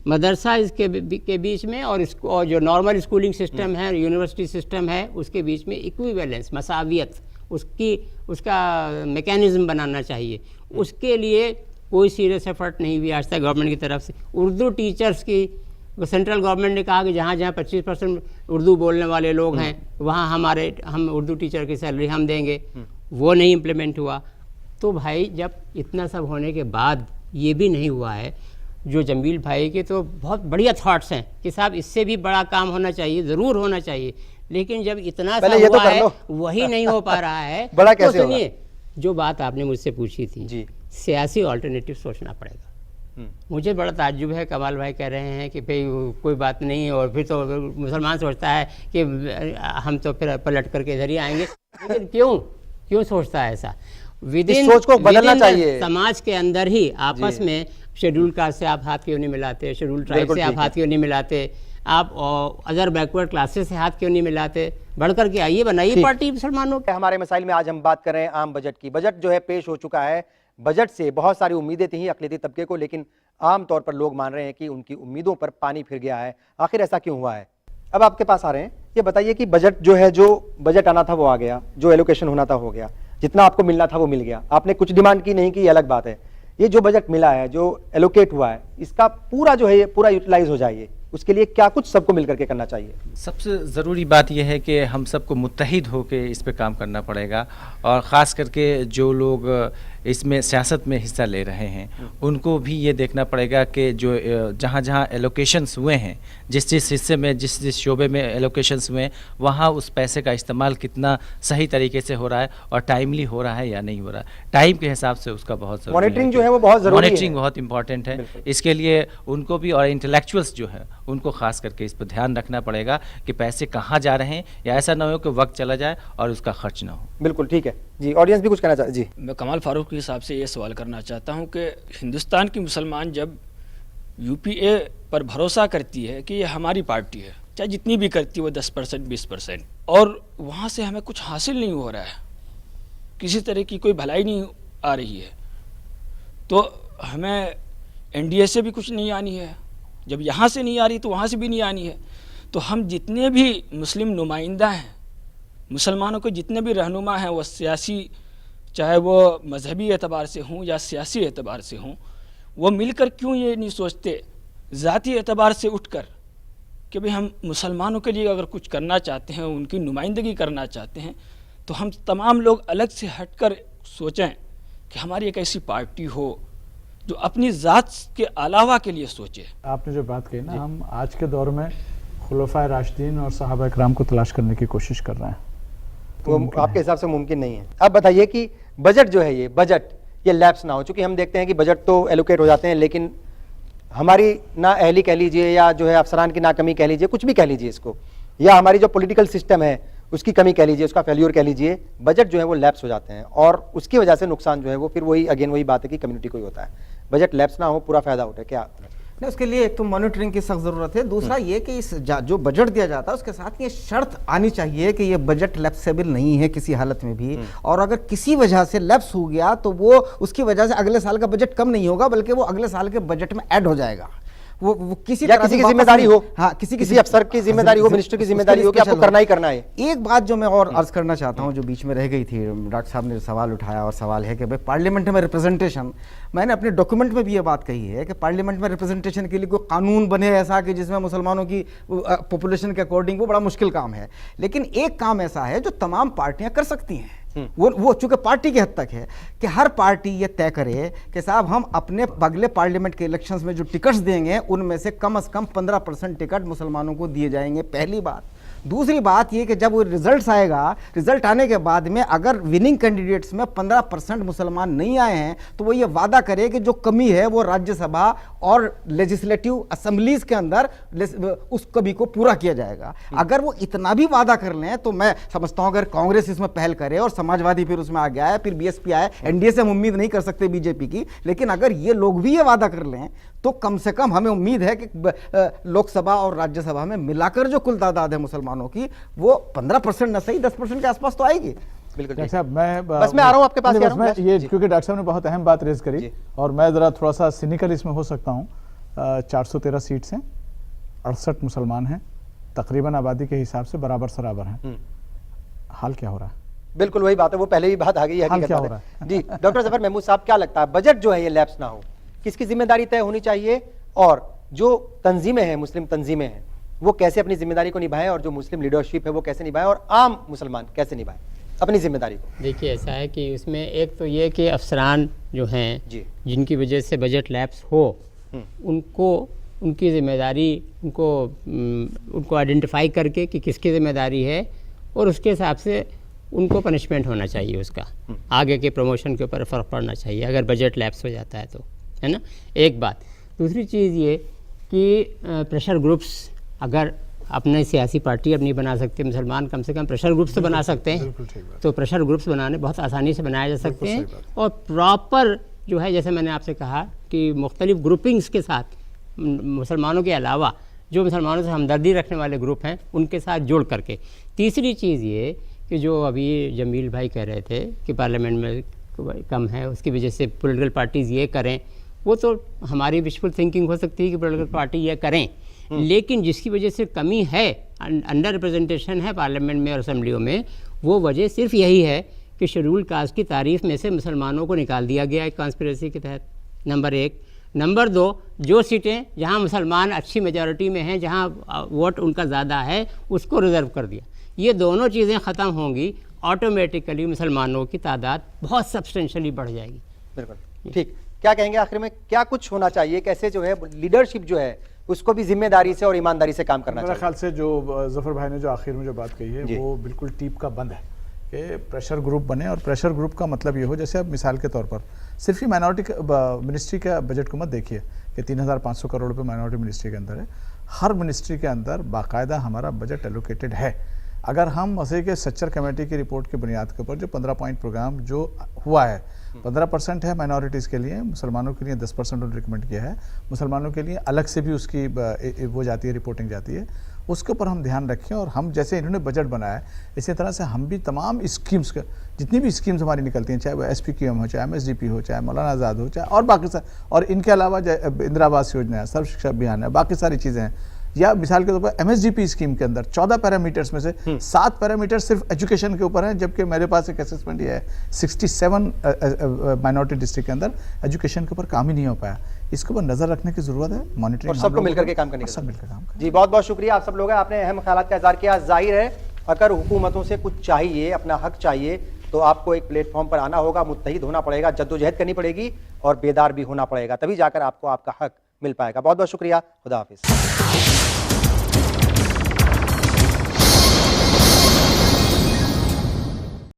मदरसा के बीच में और जो नॉर्मल स्कूलिंग सिस्टम है, यूनिवर्सिटी सिस्टम है, उसके बीच में इक्विवेलेंस, मसावियत, उसका मैकेनिज्म बनाना चाहिए। उसके लिए कोई सीरियस एफर्ट नहीं हुई आज तक गवर्नमेंट की तरफ से। उर्दू टीचर्स की सेंट्रल गवर्नमेंट ने कहा कि जहाँ 25% उर्दू बोलने वाले लोग हैं वहाँ हम उर्दू टीचर की सैलरी हम देंगे, वो नहीं इम्प्लीमेंट हुआ। तो भाई जब इतना सब होने के बाद ये भी नहीं हुआ है, जो जमील भाई के तो बहुत बढ़िया थॉट्स हैं कि साहब इससे भी बड़ा काम होना चाहिए, ज़रूर होना चाहिए, लेकिन जब इतना सा हुआ है वही नहीं हो पा रहा है बड़ा कैसे तो सुनिए, जो बात आपने मुझसे पूछी थी जी, सियासी ऑल्टरनेटिव सोचना पड़ेगा। मुझे बड़ा ताज्जुब है, कमाल भाई कह रहे हैं कि भाई कोई बात नहीं, और फिर तो मुसलमान सोचता है कि हम तो फिर पलट करके इधर ही आएंगे, लेकिन क्यों सोचता है ऐसा? विदिन सोच को बदलना चाहिए। समाज के अंदर ही आपस में शेड्यूल कास्ट से आप हाथ क्यों नहीं मिलाते, शेड्यूल ट्राइब से आप हाथ क्यों नहीं मिलाते, आप अदर बैकवर्ड क्लासेस से हाथ क्यों नहीं मिलाते, बढ़कर के आइए, बनाइए पार्टी मुसलमानों। हमारे मसाइल में आज हम बात कर रहे हैं आम बजट की। बजट जो है पेश हो चुका है, बजट से बहुत सारी उम्मीदें थी अक़लियती तबके को, लेकिन आम तौर पर लोग मान रहे हैं कि उनकी उम्मीदों पर पानी फिर गया है। आखिर ऐसा क्यों हुआ है? अब आपके पास आ रहे हैं, ये बताइए कि बजट जो है, जो बजट आना था वो आ गया, जो एलोकेशन होना था हो गया, जितना आपको मिलना था वो मिल गया, आपने कुछ डिमांड की नहीं की, अलग बात है। ये जो बजट मिला है, जो एलोकेट हुआ है, इसका पूरा जो है ये पूरा यूटिलाइज हो जाए, उसके लिए क्या कुछ सबको मिलकर के करना चाहिए? सबसे ज़रूरी बात यह है कि हम सबको मुत्तहिद होकर इस पे काम करना पड़ेगा, और ख़ास करके जो लोग इसमें सियासत में हिस्सा ले रहे हैं उनको भी ये देखना पड़ेगा कि जो जहाँ जहाँ एलोकेशंस हुए हैं, जिस जिस हिस्से में जिस जिस शोबे में एलोकेशंस हुए हैं, वहाँ उस पैसे का इस्तेमाल कितना सही तरीके से हो रहा है और टाइमली हो रहा है या नहीं हो रहा है। टाइम के हिसाब से उसका बहुत ज़रूरी मॉनिटरिंग जो है वो बहुत ज़रूरी है। मॉनिटरिंग बहुत इंपॉर्टेंट है। इसके लिए उनको भी और इंटेलेक्चुअल्स जो है उनको खास करके इस पर ध्यान रखना पड़ेगा कि पैसे कहाँ जा रहे हैं, या ऐसा ना हो कि वक्त चला जाए और उसका खर्च ना हो। बिल्कुल ठीक है जी, ऑडियंस भी कुछ कहना चाहते जी। मैं कमाल फारूक के हिसाब से ये सवाल करना चाहता हूँ कि हिंदुस्तान की मुसलमान जब यूपीए पर भरोसा करती है कि ये हमारी पार्टी है, चाहे जितनी भी करती है वो 10% 20%, और वहाँ से हमें कुछ हासिल नहीं हो रहा है, किसी तरह की कोई भलाई नहीं आ रही है, तो हमें एनडीए से भी कुछ नहीं आनी है। जब यहाँ से नहीं आ रही तो वहाँ से भी नहीं आनी है। तो हम जितने भी मुस्लिम नुमाइंदा हैं, मुसलमानों के जितने भी रहनुमा हैं, वो सियासी चाहे वो मजहबी एतबार से हों या सियासी एतबार से हों, वो मिलकर क्यों ये नहीं सोचते ज़ाती एतबार से उठकर कि भाई हम मुसलमानों के लिए अगर कुछ करना चाहते हैं, उनकी नुमाइंदगी करना चाहते हैं, तो हम तमाम लोग अलग से हटकर सोचें कि हमारी एक ऐसी पार्टी हो जो अपनी ज़ात के अलावा के लिए सोचे। आपने जो बात कही ना, हम आज के दौर में खुलफाए राशिदीन और सहाबा इकराम को तलाश करने की कोशिश कर रहे हैं, वो आपके हिसाब से मुमकिन नहीं है। अब बताइए कि बजट जो है, ये बजट ये लैप्स ना हो, चूंकि हम देखते हैं कि बजट तो एलोकेट हो जाते हैं, लेकिन हमारी ना अहली कह लीजिए या जो है अफसरान की ना कमी कह लीजिए, कुछ भी कह लीजिए इसको, या हमारी जो पॉलिटिकल सिस्टम है उसकी कमी कह लीजिए, उसका फेल्यूर कह लीजिए, बजट जो है वो लैप्स हो जाते हैं और उसकी वजह से नुकसान जो है वो फिर वही अगेन वही बात है कि कम्युनिटी को ही होता है। बजट लैप्स ना हो, पूरा फायदा उठे। क्या नहीं, उसके लिए एक तो मॉनिटरिंग की सख्त जरूरत है, दूसरा ये कि इस जो बजट दिया जाता है उसके साथ ये शर्त आनी चाहिए कि ये बजट लैप्सेबल नहीं है किसी हालत में भी, और अगर किसी वजह से लैप्स हो गया तो वो उसकी वजह से अगले साल का बजट कम नहीं होगा, बल्कि वो अगले साल के बजट में ऐड हो जाएगा। वो किसी या किसी की जिम्मेदारी हो, हाँ, किसी अफसर की जिम्मेदारी हो, मिनिस्टर की जिम्मेदारी हो कि आपको करना ही करना है। एक बात जो मैं और अर्ज करना चाहता हूं, जो बीच में रह गई थी, डॉक्टर साहब ने सवाल उठाया, और सवाल है कि भाई पार्लियामेंट में रिप्रेजेंटेशन, मैंने अपने डॉक्यूमेंट में भी ये बात कही है कि पार्लियामेंट में रिप्रेजेंटेशन के लिए कोई कानून बने ऐसा कि जिसमें मुसलमानों की पॉपुलेशन के अकॉर्डिंग, वो बड़ा मुश्किल काम है। लेकिन एक काम ऐसा है जो तमाम पार्टियां कर सकती हैं, वो चूंकि पार्टी के हद तक है कि हर पार्टी ये तय करे कि साहब हम अपने अगले पार्लियामेंट के इलेक्शंस में जो टिकट्स देंगे उनमें से कम 15% टिकट मुसलमानों को दिए जाएंगे, पहली बात। दूसरी बात ये कि जब वो रिजल्ट्स आएगा, रिजल्ट आने के बाद में अगर विनिंग कैंडिडेट्स में 15% मुसलमान नहीं आए हैं तो वो ये वादा करे कि जो कमी है वो राज्यसभा और लेजिस्लेटिव असेंबलीज के अंदर उस कमी को पूरा किया जाएगा। अगर वो इतना भी वादा कर लें तो मैं समझता हूं अगर कांग्रेस इसमें पहल करे और समाजवादी फिर उसमें आ गया है, फिर बीएसपी आए, एनडीए से हम उम्मीद नहीं कर सकते बीजेपी की, लेकिन अगर ये लोग भी ये वादा कर लें तो कम से कम हमें उम्मीद है कि लोकसभा और राज्यसभा में मिलाकर जो कुल तादाद है मुसलमानों की वो 15% न सही 10% के आसपास तो आएगी। बिल्कुल डॉक्टर साहब, मैं बस मैं आ रहा हूं आपके पास। ये क्योंकि डॉक्टर साहब ने बहुत अहम बात रेज करी और मैं जरा थोड़ा सा सिनिकल इसमें हो सकता हूँ। 413 सीट्स हैं, 68 मुसलमान हैं, तकरीबन आबादी के हिसाब से बराबर सराबर हैं। हाल क्या हो रहा है? बिल्कुल वही बात है, वो पहले भी बात आ गई है। क्या हो रहा है? जी डॉक्टर जफर महमूद साहब, क्या लगता है बजट जो है ये लैप्स ना हो, किसकी जिम्मेदारी तय होनी चाहिए, और जो तंजीमें हैं, मुस्लिम तंजीमें हैं, वो कैसे अपनी जिम्मेदारी को निभाएं, और जो मुस्लिम लीडरशिप है वो कैसे निभाएं, और आम मुसलमान कैसे निभाएं अपनी जिम्मेदारी को? देखिए ऐसा है कि उसमें एक तो ये कि अफसरान जो हैं जिनकी वजह से बजट लैप्स हो, उनको उनकी जिम्मेदारी उनको आइडेंटिफाई करके कि किसकी जिम्मेदारी है, और उसके हिसाब से उनको पनिशमेंट होना चाहिए, उसका आगे के प्रमोशन के ऊपर फ़र्क पड़ना चाहिए अगर बजट लैप्स हो जाता है तो, है ना, एक बात। दूसरी चीज़ ये कि प्रेशर ग्रुप्स, अगर अपने सियासी पार्टी अपनी बना सकते हैं मुसलमान, कम से कम प्रेशर ग्रुप्स तो बना सकते हैं, तो प्रेशर ग्रुप्स बनाने बहुत आसानी से बनाए जा सकते हैं, और प्रॉपर जो है जैसे मैंने आपसे कहा कि मुख्तलिफ ग्रुपिंग्स के साथ मुसलमानों के अलावा जो मुसलमानों से हमदर्दी रखने वाले ग्रुप हैं उनके साथ जोड़ करके। तीसरी चीज़ ये कि जो अभी जमील भाई कह रहे थे कि पार्लियामेंट में कम है, उसकी वजह से पॉलिटिकल पार्टीज़ ये करें, वो तो हमारी विशफुल थिंकिंग हो सकती है कि पॉलिटिकल पार्टी ये करें, लेकिन जिसकी वजह से कमी है, अंडर रिप्रेजेंटेशन है पार्लियामेंट में और असम्बलियों में, वो वजह सिर्फ यही है कि शेड्यूल कास्ट की तारीफ में से मुसलमानों को निकाल दिया गया है कॉन्स्पिरेसी के तहत, नंबर 1। नंबर 2, जो सीटें जहां मुसलमान अच्छी मेजॉरिटी में हैं, जहां वोट उनका ज़्यादा है, उसको रिज़र्व कर दिया। ये दोनों चीज़ें ख़त्म होंगी, ऑटोमेटिकली मुसलमानों की तादाद बहुत सब्सटेंशली बढ़ जाएगी। बिल्कुल ठीक। क्या कहेंगे आखिर में, क्या कुछ होना चाहिए, कैसे जो है लीडरशिप जो है उसको भी जिम्मेदारी से और ईमानदारी से काम करना मेरा चाहिए? ख्याल से जो जफर भाई ने जो आखिर में जो बात कही जी। है वो बिल्कुल टीप का बंद है कि प्रेशर ग्रुप बने, और प्रेशर ग्रुप का मतलब ये हो, जैसे अब मिसाल के तौर पर सिर्फ ही माइनॉरिटी मिनिस्ट्री का बजट को मत देखिए कि 3,500 करोड़ रुपए माइनॉरिटी मिनिस्ट्री के अंदर है। हर मिनिस्ट्री के अंदर बाकायदा हमारा बजट एलोकेटेड है। अगर हम मसे के सच्चर कमेटी की रिपोर्ट की बुनियाद के ऊपर जो 15 पॉइंट प्रोग्राम जो हुआ है, 15% है माइनॉरिटीज़ के लिए, मुसलमानों के लिए 10% उन्होंने रिकमेंड किया है, मुसलमानों के लिए अलग से भी उसकी वो जाती है, रिपोर्टिंग जाती है, उसके ऊपर हम ध्यान रखें। और हम जैसे इन्होंने बजट बनाया है इसी तरह से हम भी तमाम स्कीम्स का, जितनी भी स्कीम्स हमारी निकलती हैं, चाहे वो SPQM हो, चाहे MSDP हो, चाहे मौलाना आज़ाद हो, चाहे और बाकी सारे, और इनके अलावा इंदिरा आवास योजना है, सर्व शिक्षा अभियान है, बाकी सारी चीज़ें हैं, या मिसाल के तौर पर MSDP स्कीम के अंदर 14 पैरामीटर्स में से 7 पैरामीटर सिर्फ एजुकेशन के ऊपर हैं, जबकि मेरे पास एक असेसमेंट ये है 67 माइनॉरिटी डिस्ट्रिक्ट के अंदर एजुकेशन के ऊपर काम ही नहीं हो पाया। इसके ऊपर नजर रखने की जरूरत है, मॉनिटरिंग और सबको मिलकर के काम करने की सब मिलकर काम करें। जी बहुत बहुत शुक्रिया आप सब लोग हैं, आपने अहम ख्यालात का इज़हार किया। जाहिर है अगर हुकूमतों से कुछ चाहिए, अपना हक चाहिए, तो आपको एक प्लेटफॉर्म पर आना होगा, मुत्तहिद होना पड़ेगा, जद्दोजहद करनी पड़ेगी और बेदार भी होना पड़ेगा, तभी जाकर आपको आपका हक मिल पाएगा। बहुत बहुत शुक्रिया, खुदा हाफिज़।